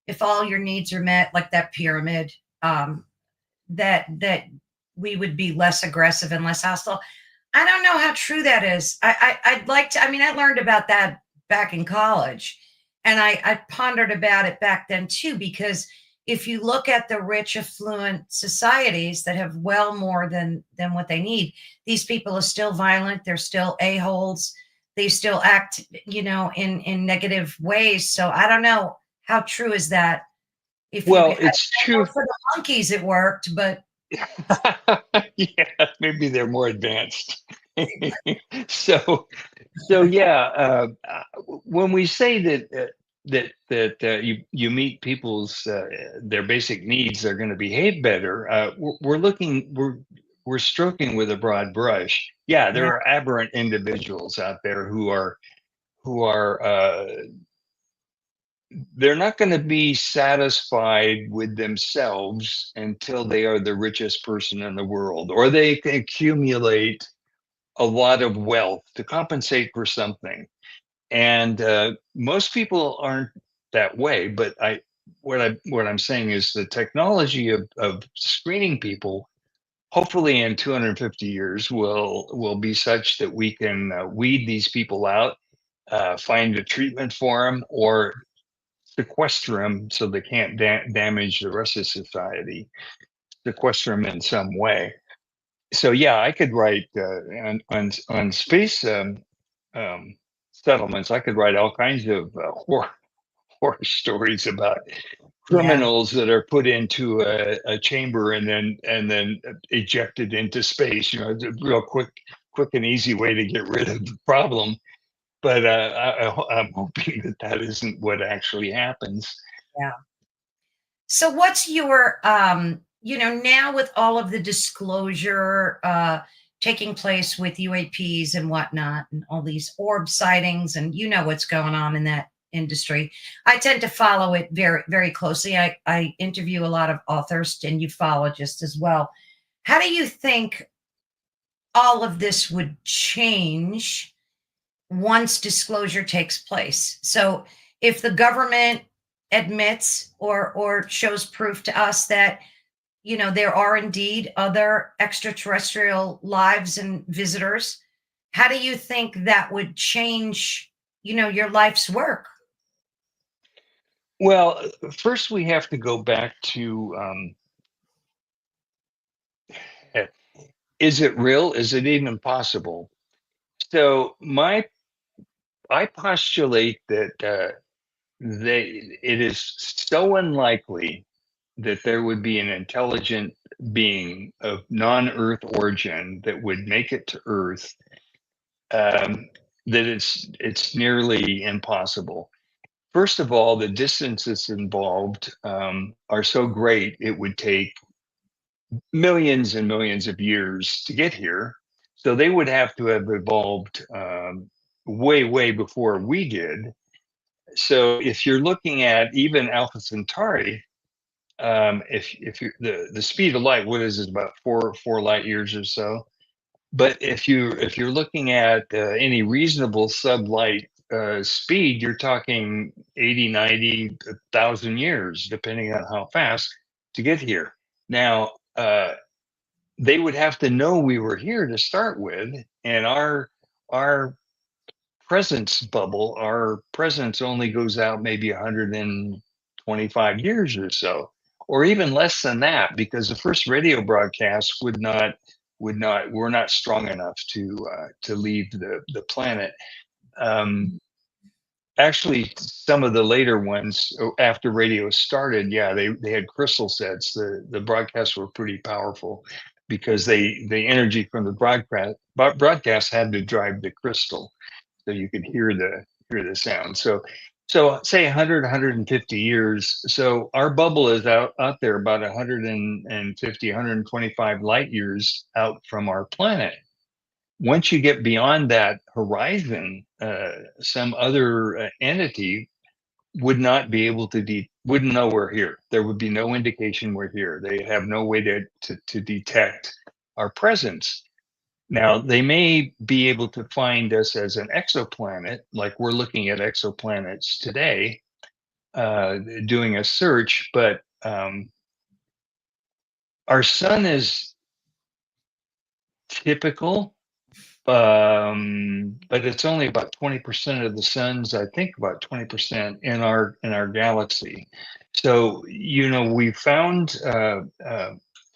if all your needs are met, like that pyramid, that we would be less aggressive and less hostile? I don't know how true that is. I'd like to, I mean, I learned about that back in college, and I pondered about it back then too, because if you look at the rich, affluent societies that have well more than what they need, these people are still violent. They're still a-holes. They still act, in negative ways. So I don't know how true is that. If you, Well, I it's know true. for the monkeys it worked, but Yeah, maybe they're more advanced. So, so yeah, when we say that you meet people's their basic needs are going to behave better, we're looking we're stroking with a broad brush. Yeah, Yeah, there are aberrant individuals out there who are they're not going to be satisfied with themselves until they are the richest person in the world, or they can accumulate a lot of wealth to compensate for something. And most people aren't that way. But what I'm saying is the technology of screening people, hopefully in 250 years, will be such that we can weed these people out, find a treatment for them, or sequester them so they can't damage the rest of society, sequester them in some way. So yeah, I could write on space settlements. I could write all kinds of horror stories about yeah, criminals that are put into a chamber and then ejected into space. You know, it's a real quick and easy way to get rid of the problem. But I'm hoping that that isn't what actually happens. yeah. So what's your now with all of the disclosure taking place with UAPs and whatnot and all these orb sightings and you know what's going on in that industry. I tend to follow it very, very closely. I interview a lot of authors and ufologists as well. How do you think all of this would change once disclosure takes place? So if the government admits or shows proof to us that there are indeed other extraterrestrial lives and visitors, how do you think that would change your life's work? Well, first we have to go back to eh, is it real? Is it even possible? So I postulate that it is so unlikely that there would be an intelligent being of non-Earth origin that would make it to Earth, um, that it's nearly impossible. First of all, the distances involved are so great, it would take millions and millions of years to get here. So they would have to have evolved way before we did. So if you're looking at even Alpha Centauri, if you the speed of light, what is it, about four light years or so? But if you're looking at any reasonable sublight speed, you're talking 80, 90,000 years, depending on how fast to get here. Now, they would have to know we were here to start with, and our presence bubble, our presence only goes out maybe 125 years or so, or even less than that, because the first radio broadcast would not we're not strong enough to leave the planet. Um, Actually, some of the later ones after radio started, yeah, they had crystal sets. The broadcasts were pretty powerful because the energy from the broadcast had to drive the crystal, so you could hear the sound. So say 100, 150 years. So our bubble is out there about 150, 125 light years out from our planet. Once you get beyond that horizon, some other entity would not be able to wouldn't know we're here. There would be no indication we're here. They have no way to detect our presence. Now, they may be able to find us as an exoplanet, like we're looking at exoplanets today, doing a search, but our sun is typical, but it's only about 20% of the suns, I think about 20% in our galaxy. So, we found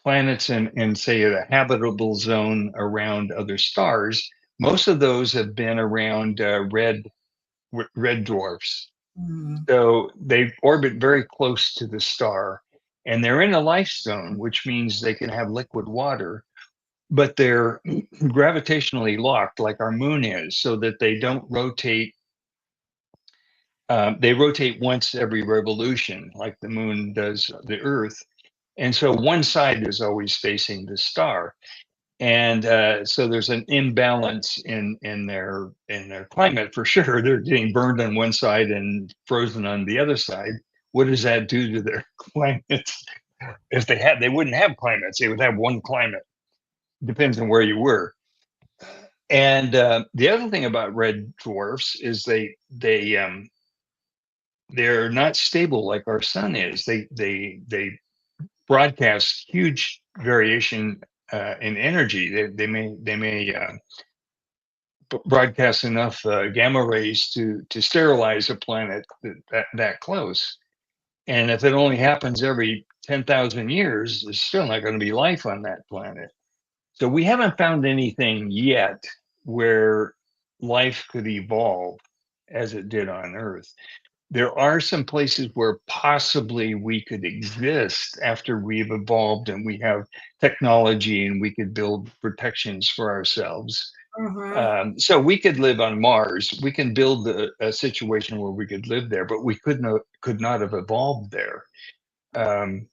planets in say a habitable zone around other stars. Most of those have been around red dwarfs. Mm, So they orbit very close to the star, and they're in a life zone, which means they can have liquid water, but they're gravitationally locked like our moon is, so that they don't rotate. They rotate once every revolution, like the moon does the Earth. And so one side is always facing the star. And so there's an imbalance in their climate for sure. They're getting burned on one side and frozen on the other side. What does that do to their climates? If they wouldn't have climates. They would have one climate. Depends on where you were. And the other thing about red dwarfs is they're not stable like our sun is. They broadcast huge variation in energy. They may broadcast enough gamma rays to sterilize a planet that close. And if it only happens every 10,000 years, there's still not going to be life on that planet. So we haven't found anything yet where life could evolve as it did on Earth. There are some places where possibly we could exist after we've evolved and we have technology and we could build protections for ourselves. Mm-hmm. So we could live on Mars. We can build a situation where we could live there, but we could not have evolved there. Um,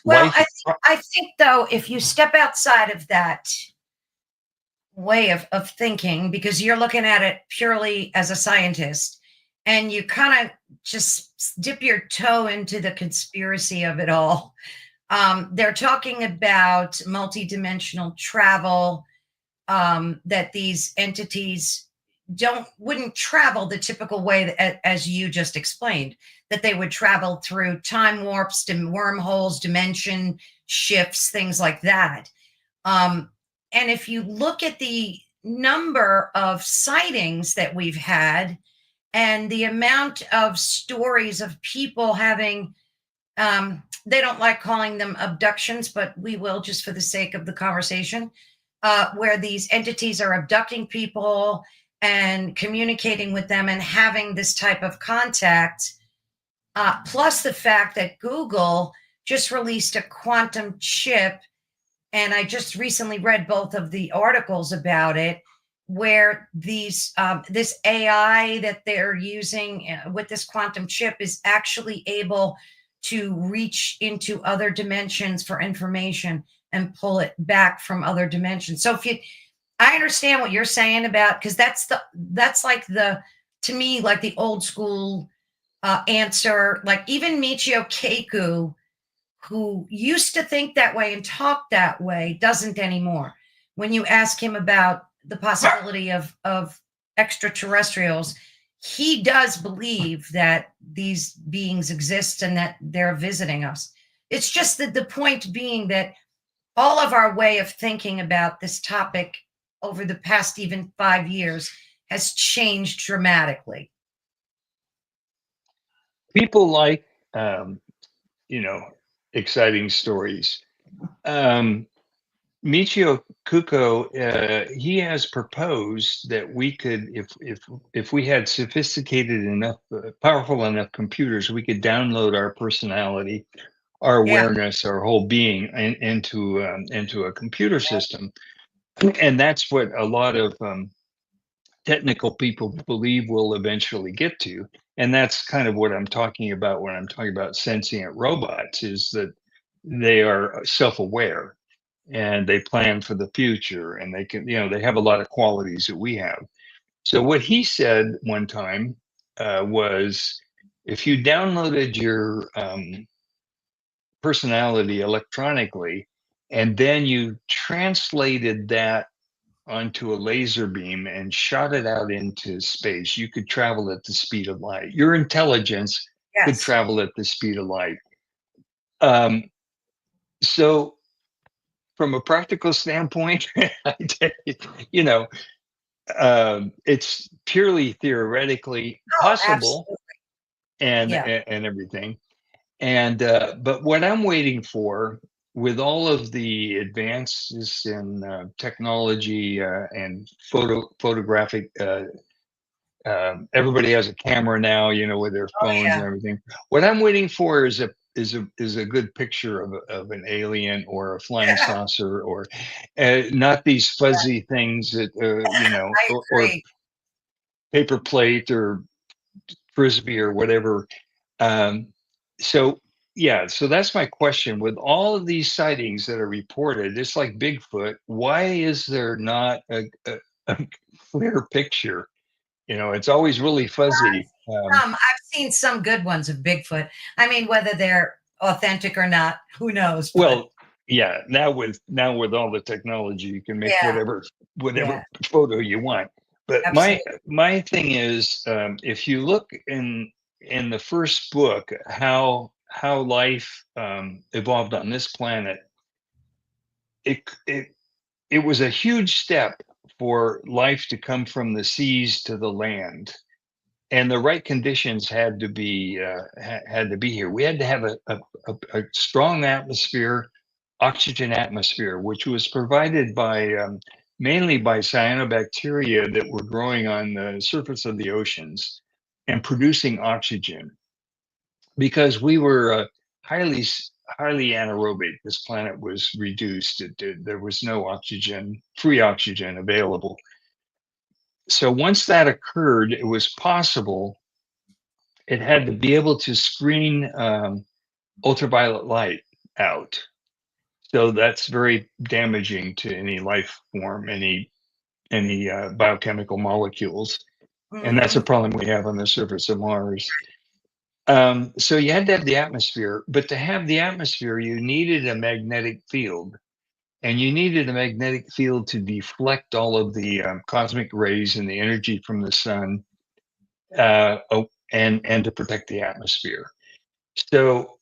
Well, life, I think though, if you step outside of that way of thinking, because you're looking at it purely as a scientist, and you kind of just dip your toe into the conspiracy of it all. They're talking about multidimensional travel, that these entities wouldn't travel the typical way that, as you just explained, that they would travel through time warps, wormholes, dimension shifts, things like that. Um, and if you look at the number of sightings that we've had and the amount of stories of people having, they don't like calling them abductions, but we will just for the sake of the conversation, where these entities are abducting people and communicating with them and having this type of contact, plus the fact that Google just released a quantum chip. And I just recently read both of the articles about it, where this AI that they're using with this quantum chip is actually able to reach into other dimensions for information and pull it back from other dimensions. So I understand what you're saying about, because that's like to me, like the old school answer. Like even Michio Kaku, who used to think that way and talk that way, doesn't anymore. When you ask him about the possibility of extraterrestrials, he does believe that these beings exist and that they're visiting us. It's just that the point being that all of our way of thinking about this topic over the past even 5 years has changed dramatically. people like um, you know exciting stories. Um, Michio Kuko, he has proposed that we could, if we had sophisticated enough, powerful enough computers, we could download our personality, our Yeah. awareness, our whole being into a computer system, and that's what a lot of technical people believe we'll eventually get to. And that's kind of what I'm talking about when I'm talking about sentient robots, is that they are self-aware and they plan for the future, and they can, they have a lot of qualities that we have. So what he said one time was, if you downloaded your personality electronically and then you translated that onto a laser beam and shot it out into space, you could travel at the speed of light. Your intelligence could Yes. travel at the speed of light. Um, so from a practical standpoint, you know, it's purely theoretically Oh, possible, absolutely. and Yeah. and everything. And but what I'm waiting for, with all of the advances in technology and photographic, everybody has a camera now, with their Oh, phones and yeah. everything. What I'm waiting for is is a good picture of an alien or a flying saucer, or not these fuzzy things that I or agree. paper plate or frisbee or whatever. Um, so yeah, so that's my question. With all of these sightings that are reported, it's like Bigfoot. Why is there not a clear picture? It's always really fuzzy. I've seen some good ones of Bigfoot. I mean, whether they're authentic or not, who knows? But Well, yeah, now with all the technology, you can make yeah, yeah, whatever photo you want. But my absolutely. my thing is, if you look in the first book, how life evolved on this planet, it it it was a huge step for life to come from the seas to the land, and the right conditions had to be here. We had to have a strong atmosphere, oxygen atmosphere, which was provided by mainly by cyanobacteria that were growing on the surface of the oceans and producing oxygen, because we were highly anaerobic. This planet was reduced. There was no oxygen, free oxygen available. So once that occurred, it was possible. It had to be able to screen ultraviolet light out. So that's very damaging to any life form, any biochemical molecules, and that's a Hmm. problem we have on the surface of Mars. So you had to have the atmosphere, but to have the atmosphere, you needed a magnetic field, and you needed a magnetic field to deflect all of the cosmic rays and the energy from the sun, and to protect the atmosphere. So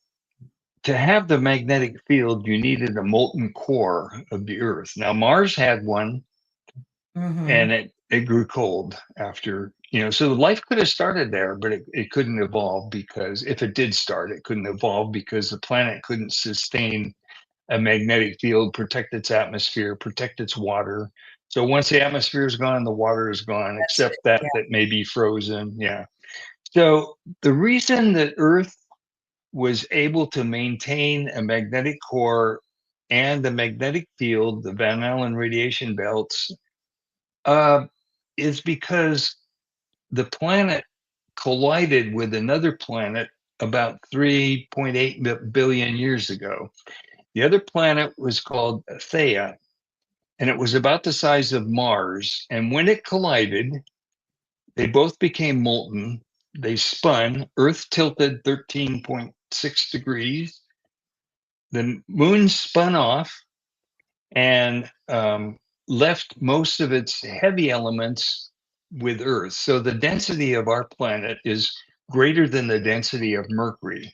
to have the magnetic field, you needed a molten core of the Earth. Now Mars had one, and Hmm. it grew cold after. So life could have started there, but it couldn't evolve, because if it did start, it couldn't evolve because the planet couldn't sustain a magnetic field, protect its atmosphere, protect its water. So once the atmosphere is gone, the water is gone, That's except it. that Yeah. that may be frozen. Yeah. So the reason that Earth was able to maintain a magnetic core and the magnetic field, the Van Allen radiation belts, uh, is because the planet collided with another planet about 3.8 billion years ago. The other planet was called Theia, and it was about the size of Mars. And when it collided, they both became molten. They spun. Earth tilted 13.6 degrees. The moon spun off and left most of its heavy elements with Earth. So the density of our planet is greater than the density of Mercury,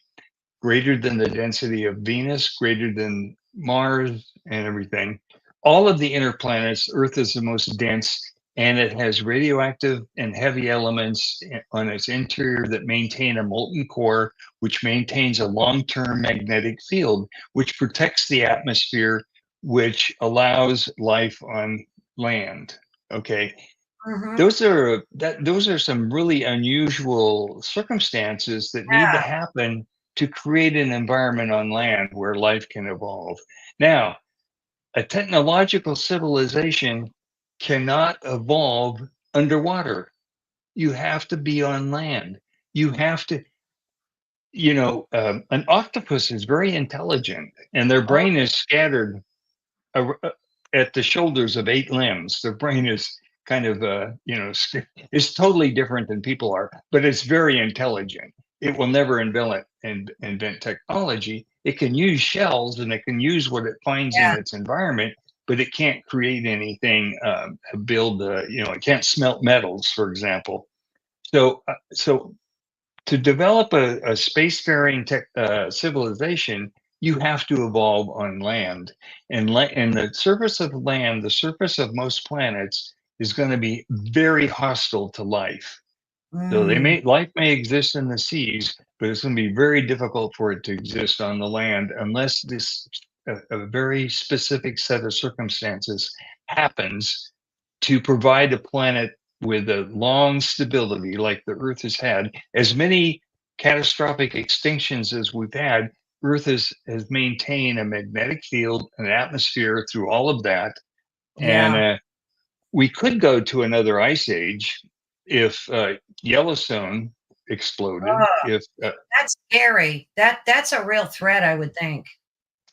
greater than the density of Venus, greater than Mars, and everything. All of the inner planets, Earth is the most dense, and it has radioactive and heavy elements on its interior that maintain a molten core, which maintains a long term magnetic field, which protects the atmosphere, which allows life on land. Okay, Hmm. those are some really unusual circumstances that need to Yeah. happen to create an environment on land where life can evolve. Now, a technological civilization cannot evolve underwater. You have to be on land. You have to, an octopus is very intelligent, and their Oh, brain is scattered at the shoulders of 8 limbs. Their brain is kind of, is totally different than people are, but it's very intelligent. It will never invent technology. It can use shells and it can use what it finds in yeah. its environment, but it can't create anything. It can't smelt metals, for example. So to develop a spacefaring civilization, you have to evolve on land, and the surface of land, the surface of most planets, is going to be very hostile to life. So Mm. life may exist in the seas, but it's going to be very difficult for it to exist on the land unless a very specific set of circumstances happens to provide a planet with a long stability like the Earth has had. As many catastrophic extinctions as we've had, Earth has maintained a magnetic field, an atmosphere through all of that, and Yeah. we could go to another ice age if Yellowstone exploded. Oh, If that's scary. That's a real threat, I would think.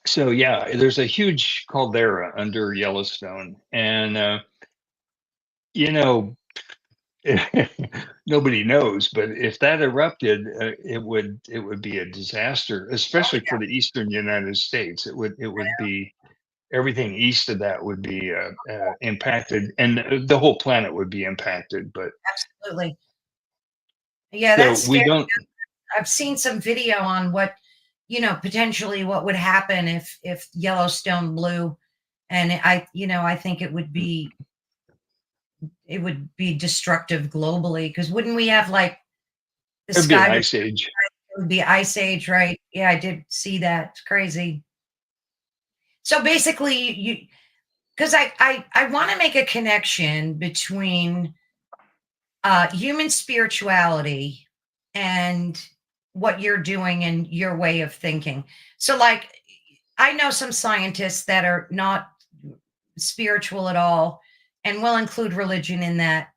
so, yeah, there's a huge caldera under Yellowstone, and you know, nobody knows, but if that erupted, it would be a disaster, Oh, especially for yeah, the eastern United States. It would be everything east of that would be impacted, and the whole planet would be impacted. But absolutely. Yeah, so that's we scary. don't. I've seen some video on what, potentially what would happen if Yellowstone blew, and I think it would be destructive globally, because wouldn't we have, like, the There'd be an sky would ice age. it would be ice age, right? Yeah, I did see that. It's crazy. So basically, because I want to make a connection between human spirituality and what you're doing and your way of thinking. So, like, I know some scientists that are not spiritual at all and will include religion in that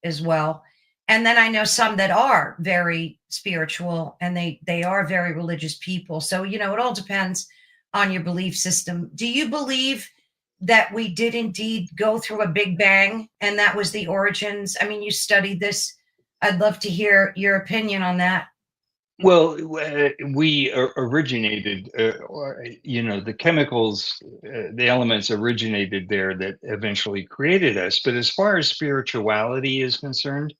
as well. And then I know some that are very spiritual and they are very religious people. So, it all depends on your belief system. Do you believe that we did indeed go through a big bang and that was the origins? I mean, you studied this. I'd love to hear your opinion on that. Well, we originated, the chemicals, the elements originated there that eventually created us. But as far as spirituality is concerned,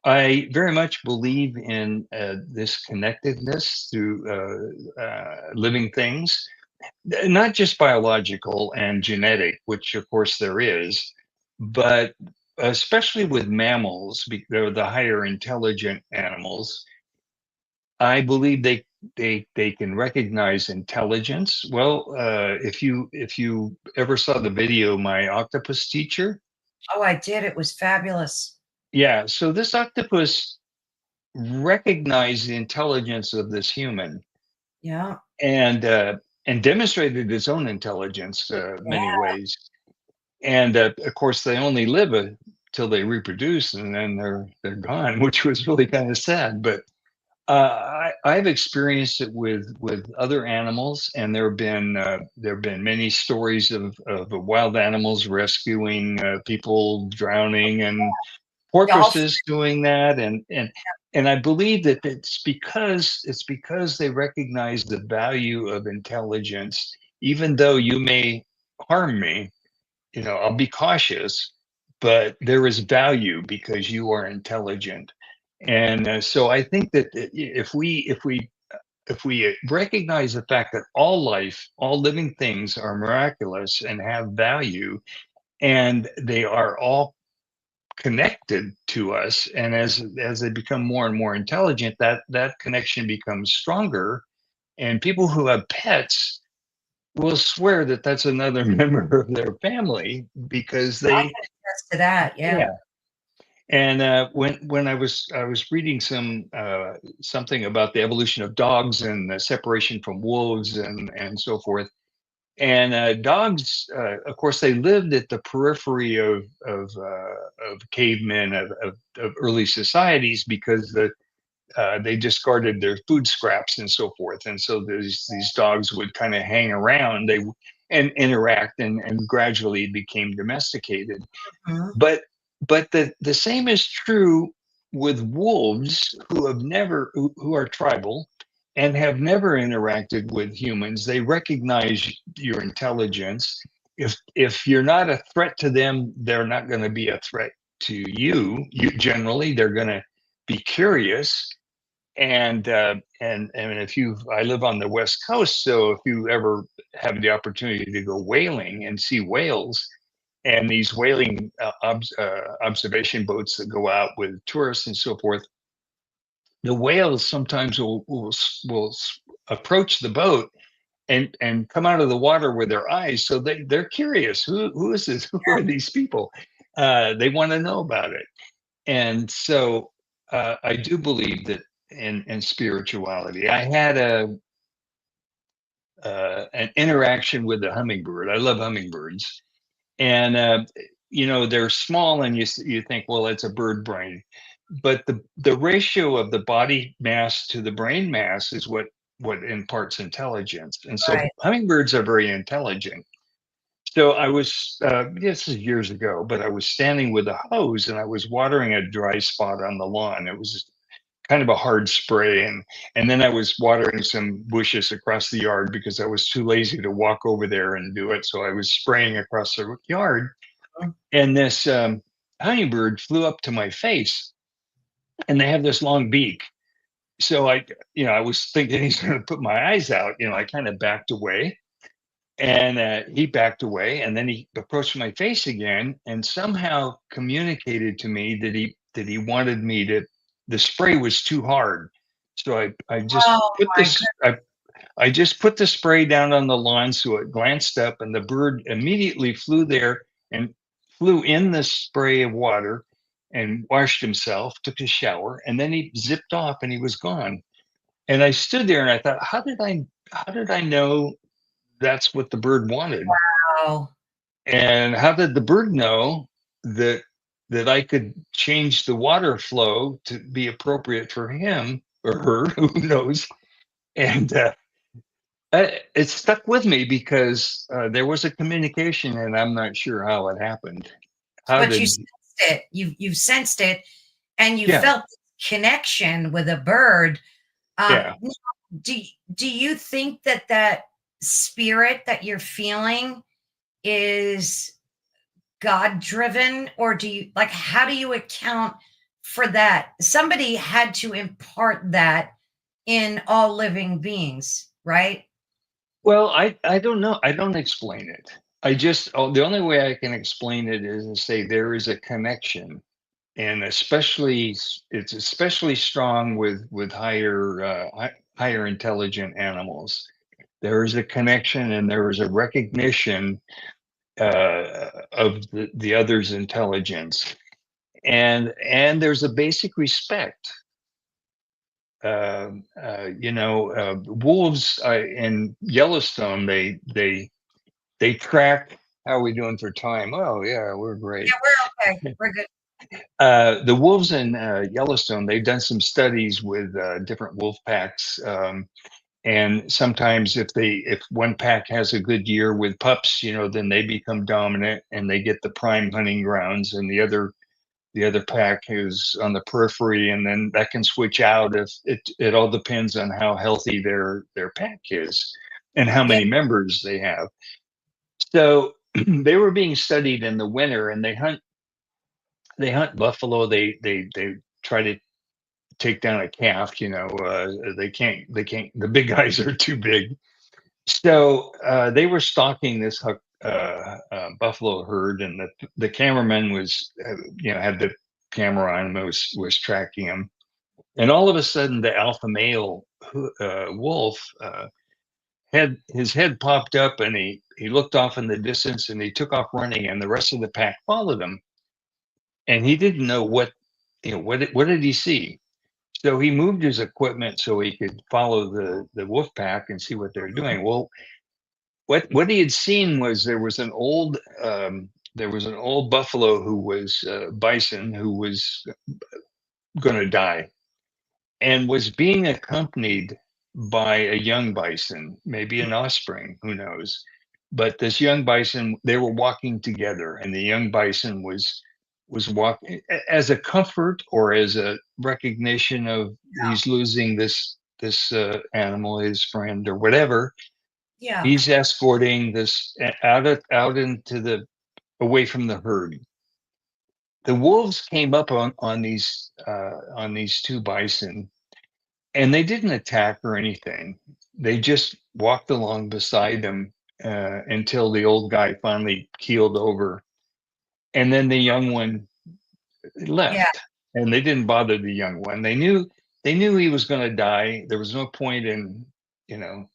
I very much believe in this connectedness through living things, not just biological and genetic, which of course there is, but especially with mammals, they're the higher intelligent animals. I believe they can recognize intelligence. Well, if you ever saw the video, My Octopus Teacher, Oh, I did. It was fabulous. yeah. So this octopus recognized the intelligence of this human Yeah. and and demonstrated its own intelligence many Yeah. ways. And of course, they only live till they reproduce, and then they're gone, which was really kind of sad. But I've experienced it with other animals, and there have been many stories of wild animals rescuing people drowning, and Dolphin. porpoises doing that, and I believe that it's because they recognize the value of intelligence, even though you may harm me. I'll be cautious, but there is value because you are intelligent. And so I think that if we recognize the fact that all life, all living things are miraculous and have value, and they are all connected to us, and as they become more and more intelligent, that connection becomes stronger, and people who have pets will swear that that's another member of their family because I they can attest to that. Yeah. yeah. And when I was reading something about the evolution of dogs and the separation from wolves and so forth, and dogs, of course, they lived at the periphery of cavemen of early societies because they discarded their food scraps and so forth, and so these dogs would kind of hang around, and interact, and gradually became domesticated. Mhm. But the same is true with wolves who are tribal and have never interacted with humans. They recognize your intelligence. If you're not a threat to them, they're not going to be a threat to you. You generally they're going to be curious. And if you I live on the West Coast, so if you ever have the opportunity to go whaling and see whales, and these whaling observation boats that go out with tourists and so forth, the whales sometimes will approach the boat and come out of the water with their eyes. So they're curious. Who is this? Who are these people? They want to know about it. And so I do believe that in spirituality. I had an interaction with a hummingbird. I love hummingbirds, and they're small, and you think, well, it's a bird brain, but the ratio of the body mass to the brain mass is what imparts intelligence, and so Right. hummingbirds are very intelligent. So I was, this is years ago, but I was standing with a hose and I was watering a dry spot on the lawn. It was kind of a hard spray, and then I was watering some bushes across the yard because I was too lazy to walk over there and do it. So I was spraying across the yard, and this hummingbird flew up to my face, and they have this long beak. So I was thinking he's going to put my eyes out. I kind of backed away, and he backed away, and then he approached my face again, and somehow communicated to me that he wanted me to. The spray was too hard, so I just Oh put my this. I just put the spray down on the lawn, so it glanced up, and the bird immediately flew there and flew in the spray of water and washed himself, took a shower, and then he zipped off and he was gone. And I stood there and I thought, how did I know that's what the bird wanted? wow. And how did the bird know that that I could change the water flow to be appropriate for him or her? Who knows? And it stuck with me because there was a communication, and I'm not sure how it happened. How But you did? sensed it. You've sensed it, and you Yeah, felt this connection with a bird. Um, yeah. do do you think that that spirit that you're feeling is God driven, or do you like how do you account for that? Somebody had to impart that in all living beings, right? Well, I don't know. I don't explain it. The only way I can explain it is to say there is a connection, and it's especially strong with higher intelligent animals. There is a connection, and there is a recognition of the other's intelligence, and there's a basic respect. Wolves in Yellowstone, they track. How are we doing for time? Oh yeah, we're great. Yeah, we're okay. We're good. The wolves in Yellowstone, they've done some studies with different wolf packs, and sometimes if one pack has a good year with pups, then they become dominant and they get the prime hunting grounds, and the other pack is on the periphery, and then that can switch out if it all depends on how healthy their pack is and how Yeah, many members they have. So they were being studied in the winter, and they hunt buffalo. They try to take down a calf. They can't. The big guys are too big. So they were stalking this buffalo herd, and the cameraman had the camera on him, was tracking him, and all of a sudden the alpha male wolf had his head popped up, and he looked off in the distance, and he took off running, and the rest of the pack followed him, and he didn't know what did he see. So he moved his equipment so he could follow the wolf pack and see what they're doing. Well, what he had seen was there was an old buffalo who was bison who was going to die, and was being accompanied by a young bison, maybe an offspring, who knows. But this young bison, they were walking together, and the young bison was walking as a comfort or as a recognition of he's losing this animal, his friend or whatever. yeah, He's escorting this out into the away from the herd. The wolves came up on these two bison, and they didn't attack or anything. They just walked along beside them until the old guy finally keeled over, and then the young one yeah. left. And they didn't bother the young one. They knew he was going to die. There was no point in you know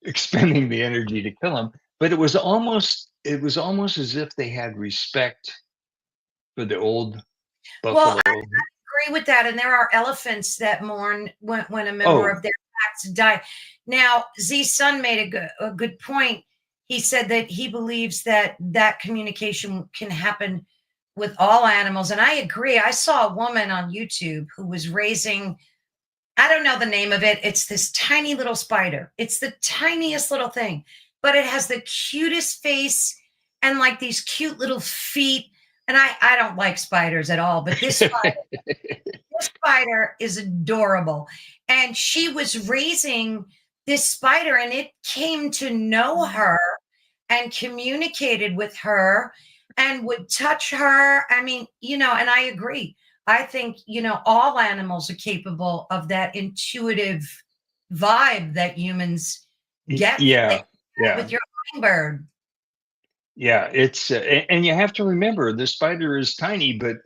expending the energy to kill him. But it was almost as if they had respect for the old Well, buffalo. I agree with that. And there are elephants that mourn when a member Oh, of their pack to die. Now, Z's son made a good point. He said that he believes that that communication can happen with all animals. And I agree. I saw a woman on YouTube who was raising, I don't know the name of it. It's this tiny little spider. It's the tiniest little thing, but it has the cutest face and like these cute little feet. And I don't like spiders at all, but this spider is adorable. And she was raising this spider and it came to know her and communicated with her and would touch her. I mean, and I agree. I think, all animals are capable of that intuitive vibe that humans get Yeah, with yeah. your hummingbird. Yeah, it's and you have to remember the spider is tiny, but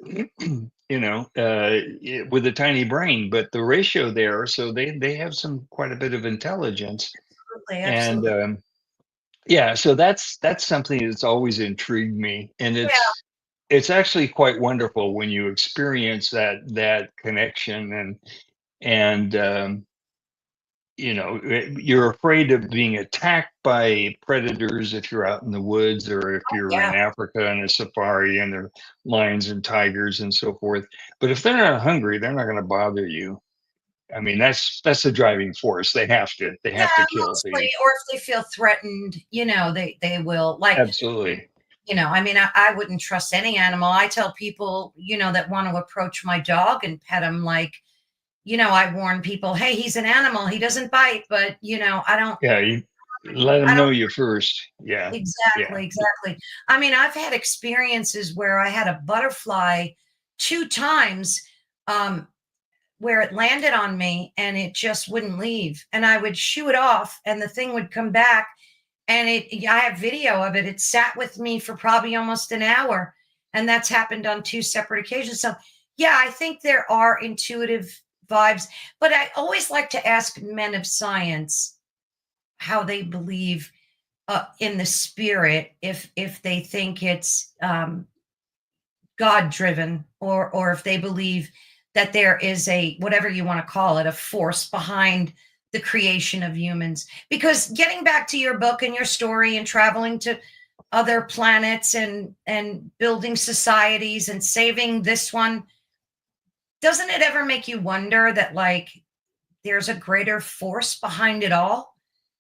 with a tiny brain, but the ratio there, so they have some quite a bit of intelligence, Absolutely, and absolutely. yeah, so that's something that's always intrigued me, and Yeah, it's actually quite wonderful when you experience that connection and you're afraid of being attacked by predators if you're out in the woods or if you're yeah. in Africa in a safari and there are lions and tigers and so forth. But if they're not hungry, they're not going to bother you. I mean, that's the driving force. They Yeah, have to kill to mostly, eat. or if they feel threatened, they will like, Absolutely. I mean, I wouldn't trust any animal. I tell people, that want to approach my dog and pet him, like, I warn people, hey, he's an animal. He doesn't bite, but Yeah, you let I them know don't you first. Yeah, yeah, exactly, exactly. I mean, I've had experiences where I had a butterfly two times, um, where it landed on me and it just wouldn't leave. And I would shoo it off and the thing would come back and I have video of it. It sat with me for probably almost an hour. And that's happened on two separate occasions. So yeah, I think there are intuitive vibes, but I always like to ask men of science how they believe in the spirit, if they think it's God driven, or if they believe that there is a, whatever you want to call it, a force behind the creation of humans. Because getting back to your book and your story and traveling to other planets and building societies and saving this one, doesn't it ever make you wonder that like there's a greater force behind it all,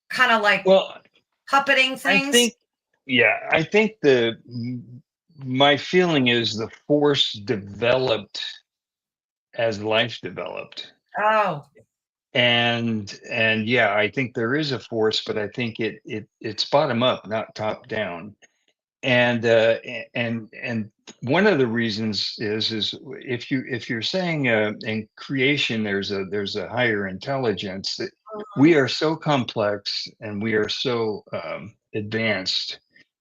kind of like well, puppeting I things? think, yeah, I think my feeling is the force developed as life developed. Oh, And yeah, I think there is a force, but I think it's bottom up, not top down. And one of the reasons is if you're saying in creation there's a higher intelligence, that we mhm. are so complex and we are so advanced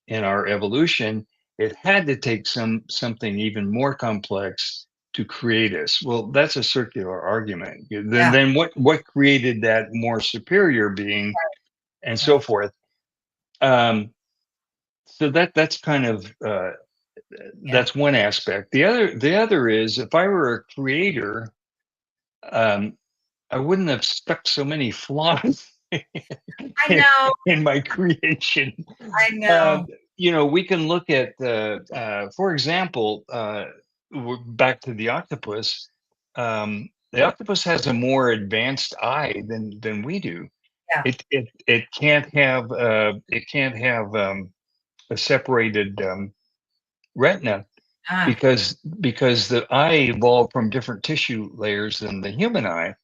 in our evolution, it had to take something even more complex to create us. Well, that's a circular argument. Then Yeah, what created that more superior being and so right. forth. Um, so that's kind of Yeah. that's one aspect. The other is if I were a creator, um, I wouldn't have stuck so many flaws I in, know. in my creation. I Um, know. we can look at, for example, back to the octopus. The octopus has a more advanced eye than we do. Yeah. It can't have a separated retina Ah, because the eye evolved from different tissue layers than the human eye.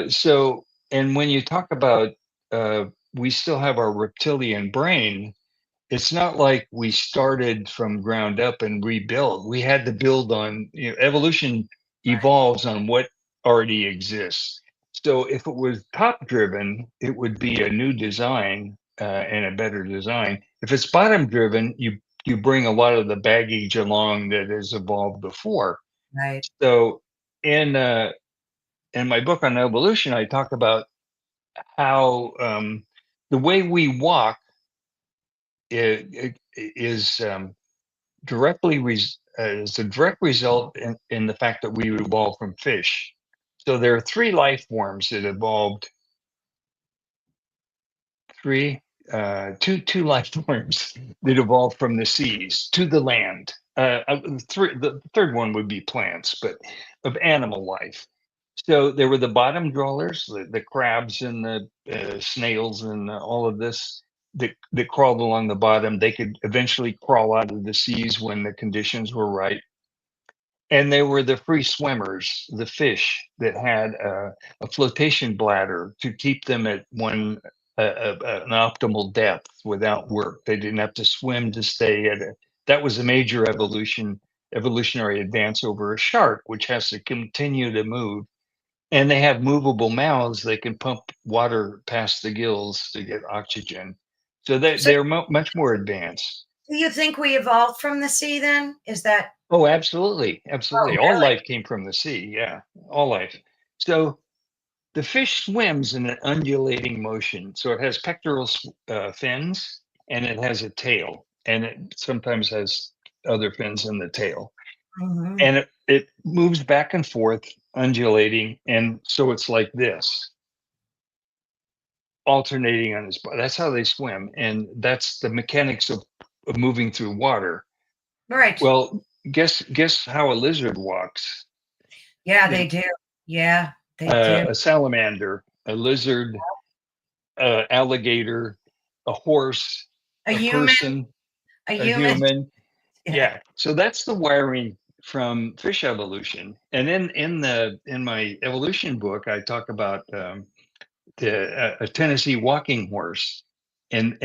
So, and when you talk about we still have our reptilian brain, it's not like we started from ground up and rebuild. We had to build on, evolution right, evolves on what already exists. So if it was top driven, it would be a new design and a better design. If it's bottom driven, you bring a lot of the baggage along that has evolved before. right. So in my book on evolution, I talk about how the way we walk is is a direct result in the fact that we evolved from fish. So there are three life forms that evolved two life forms that evolved from the seas to the land. The third one would be plants, but of animal life. So there were the bottom dwellers, the crabs and the snails and all of this that crawled along the bottom. They could eventually crawl out of the seas when the conditions were right. And they were the free swimmers, the fish that had a flotation bladder to keep them at an optimal depth without work. They didn't have to swim to stay at it. That was a major evolutionary advance over a shark, which has to continue to move. And they have movable mouths. They can pump water past the gills to get oxygen. So So they're much more advanced. do you think we evolved from the sea then? Is that Oh, absolutely, oh absolutely. All really? life came from the sea. Yeah, all life. So the fish swims in an undulating motion. So it has pectoral fins and it has a tail, and it sometimes has other fins in the tail. Hmm. And it moves back and forth, undulating. And so it's like this, alternating on its body. That's how they swim. And that's the mechanics of moving through water. Right. Well, guess how a lizard walks? Yeah, You they do. Yeah, they do. a salamander, a lizard, alligator, a horse, A a human, person, a a human. human. Yeah. Yeah. So that's the wiring from fish evolution. And then in my evolution book, I talk about a Tennessee walking horse, and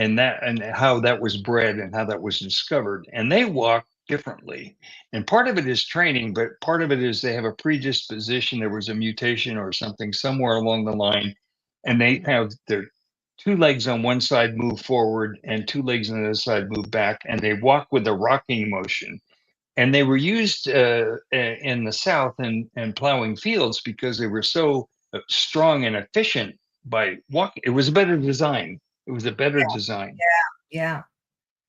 how that was bred and how that was discovered. And they walk differently. And part of it is training, but part of it is they have a predisposition. There was a mutation or something somewhere along the line, and they have their two legs on one side move forward and two legs on the other side move back, and they walk with a rocking motion. And they were used in the South and plowing fields because they were so strong and efficient by walking. It was a better design. It was a better design. Yeah.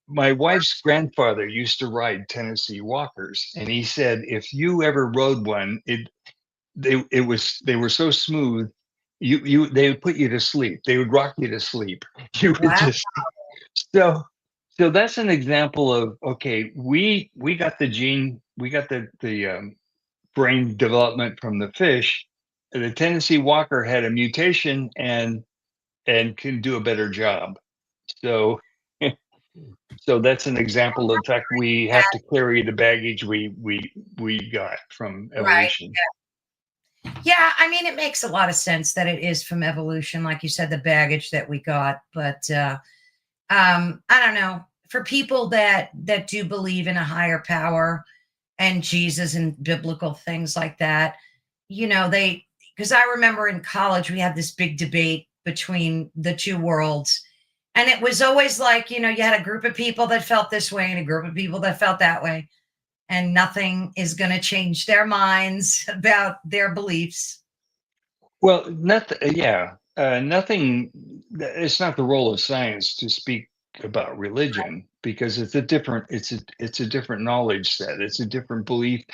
My wife's grandfather used to ride Tennessee Walkers, and he said if you ever rode one, they were so smooth, they would put you to sleep. They would rock you to sleep. You would Wow. just so so that's an example of okay, we got the gene, we got the brain development from the fish. The Tennessee Walker had a mutation and can do a better job. So so that's an example of the fact we have to carry the baggage we got from Right. evolution. Yeah, I mean, it makes a lot of sense that it is from evolution, like you said, the baggage that we got. But I don't know. For people that do believe in a higher power and Jesus and biblical things like that, they because I remember in college we had this big debate between the two worlds. And it was always like, you had a group of people that felt this way and a group of people that felt that way. And nothing is going to change their minds about their beliefs. Well, nothing. It's not the role of science to speak about religion because it's a different knowledge set. It's a different belief.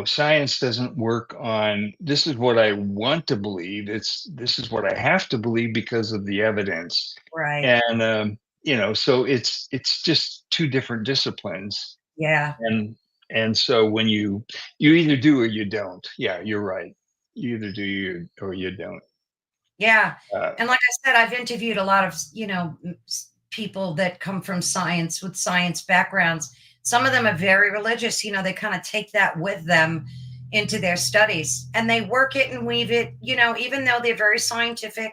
Science doesn't work on this is what I want to believe. This is what I have to believe because of the evidence. Right. And so it's just two different disciplines. Yeah. And so when you either do or you don't. Yeah, you're right. You either do you or you don't. Yeah. Uh, And like I said, I've interviewed a lot of, people that come from science with science backgrounds. Some of them are very religious, they kind of take that with them into their studies and they work it and weave it, even though they're very scientific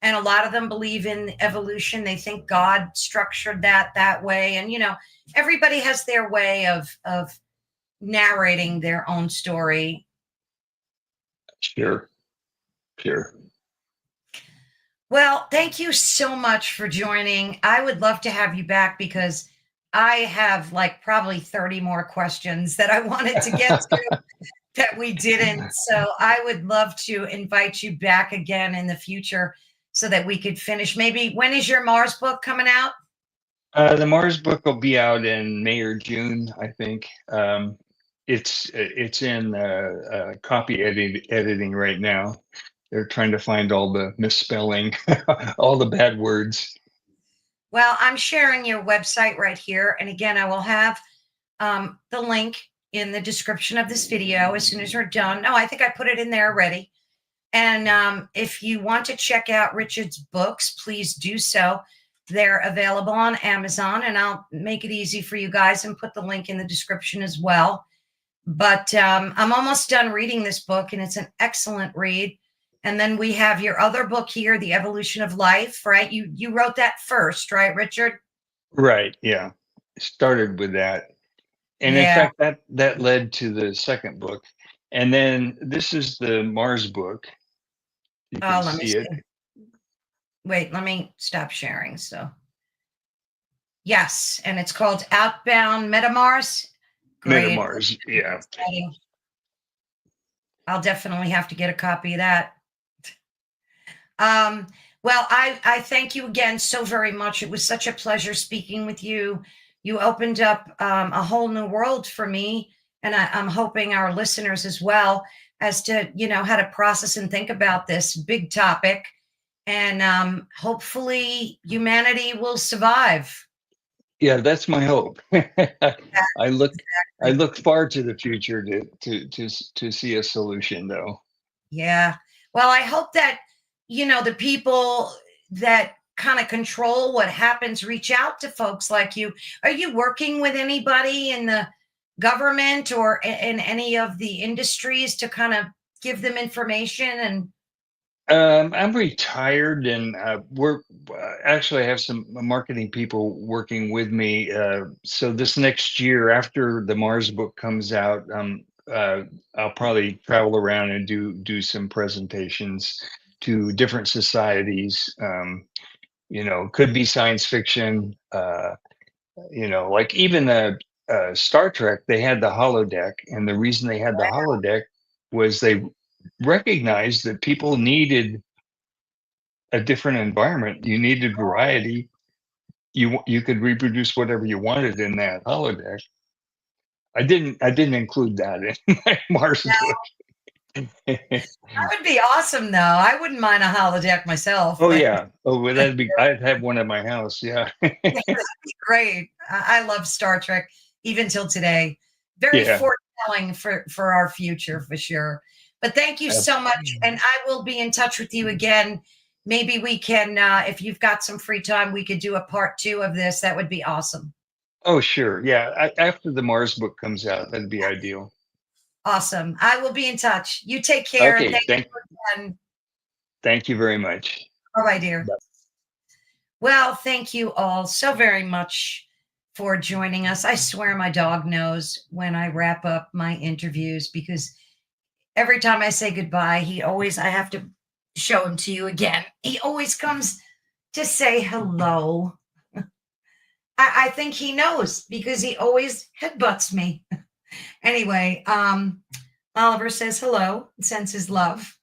and a lot of them believe in evolution. They think God structured that way. And, everybody has their way of narrating their own story. sure, sure. Well, thank you so much for joining. I would love to have you back because I have like probably 30 more questions that I wanted to get to that we didn't. So I would love to invite you back again in the future so that we could finish. Maybe when is your Mars book coming out? The Mars book will be out in May or June, I think. It's in copy editing right now. they're trying to find all the misspelling, all the bad words. Well, I'm sharing your website right here. And again, I will have the link in the description of this video as soon as we're done. No, I think I put it in there already. And if you want to check out Richard's books, please do so. They're available on Amazon, and I'll make it easy for you guys and put the link in the description as well. But I'm almost done reading this book, and it's an excellent read. And then we have your other book here, The Evolution of Life, right? You wrote that first, right, Richard? Right. Yeah. Started with that. And in Yeah. fact, that led to the second book. And then this is the Mars book. You can Oh, let me see it. see. Wait, let me stop sharing. So, yes, and it's called Outbound Metamars. Great. Metamars. Yeah. I'll definitely have to get a copy of that. Well, I thank you again so very much. It was such a pleasure speaking with you. You opened up a whole new world for me, and I'm hoping our listeners as well, as to how to process and think about this big topic. And hopefully, humanity will survive. Yeah, that's my hope. I look I Exactly. look far to the future to see a solution, though. Yeah. Well, I hope that, the people that kind of control what happens reach out to folks like you. Are you working with anybody in the government or in any of the industries to kind of give them information? And I'm retired, and we're actually I have some marketing people working with me. So this next year, after the Mars book comes out, I'll probably travel around and do some presentations to different societies. Could be science fiction. Like even Star Trek, they had the holodeck, and the reason they had the holodeck was they recognized that people needed a different environment. You needed variety. You could reproduce whatever you wanted in that holodeck. I didn't include that in my Mars book. that would be awesome, though. I wouldn't mind a holodeck myself, Oh but yeah. Oh, well, I'd have one at my house. Yeah. yeah, that'd be great. I love Star Trek even till today. Very Yeah. foretelling for our future for sure. But thank you so much, Absolutely. and I will be in touch with you again. Maybe we can, if you've got some free time, we could do a part 2 of this. That would be awesome. Oh sure. Yeah. After the Mars book comes out, that'd be ideal. Awesome. I will be in touch. You take care. Okay. Thank you again. Thank you very much. Bye bye, dear. Well, thank you all so very much for joining us. I swear my dog knows when I wrap up my interviews, because every time I say goodbye, I have to show him to you again. He always comes to say hello. I think he knows because he always headbutts me. Anyway, Oliver says hello and sends his love.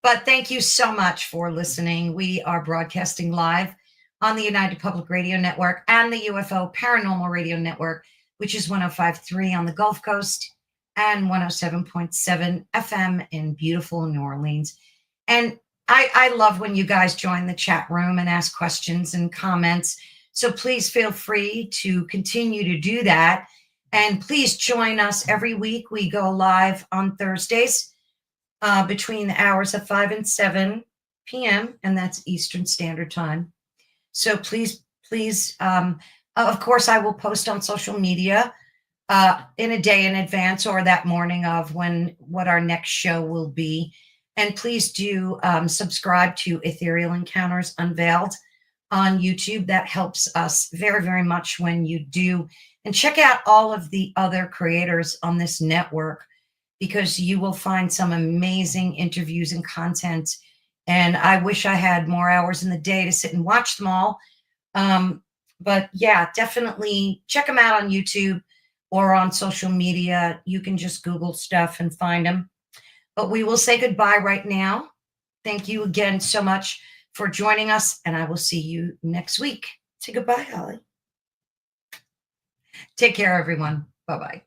But thank you so much for listening. We are broadcasting live on the United Public Radio Network and the UFO Paranormal Radio Network, which is 105.3 on the Gulf Coast and 107.7 FM in beautiful New Orleans. And I love when you guys join the chat room and ask questions and comments. So please feel free to continue to do that. And please join us every week. We go live on Thursdays between the hours of 5 and 7 p.m., and that's Eastern Standard Time. So please, of course, I will post on social media in a day in advance or that morning of what our next show will be. And please do subscribe to Ethereal Encounters Unveiled on YouTube. That helps us very, very much when you do. And check out all of the other creators on this network, because you will find some amazing interviews and content. And I wish I had more hours in the day to sit and watch them all. But yeah, definitely check them out on YouTube or on social media. You can just Google stuff and find them. But we will say goodbye right now. Thank you again so much for joining us, and I will see you next week. Say goodbye, Holly. Take care, everyone. Bye-bye.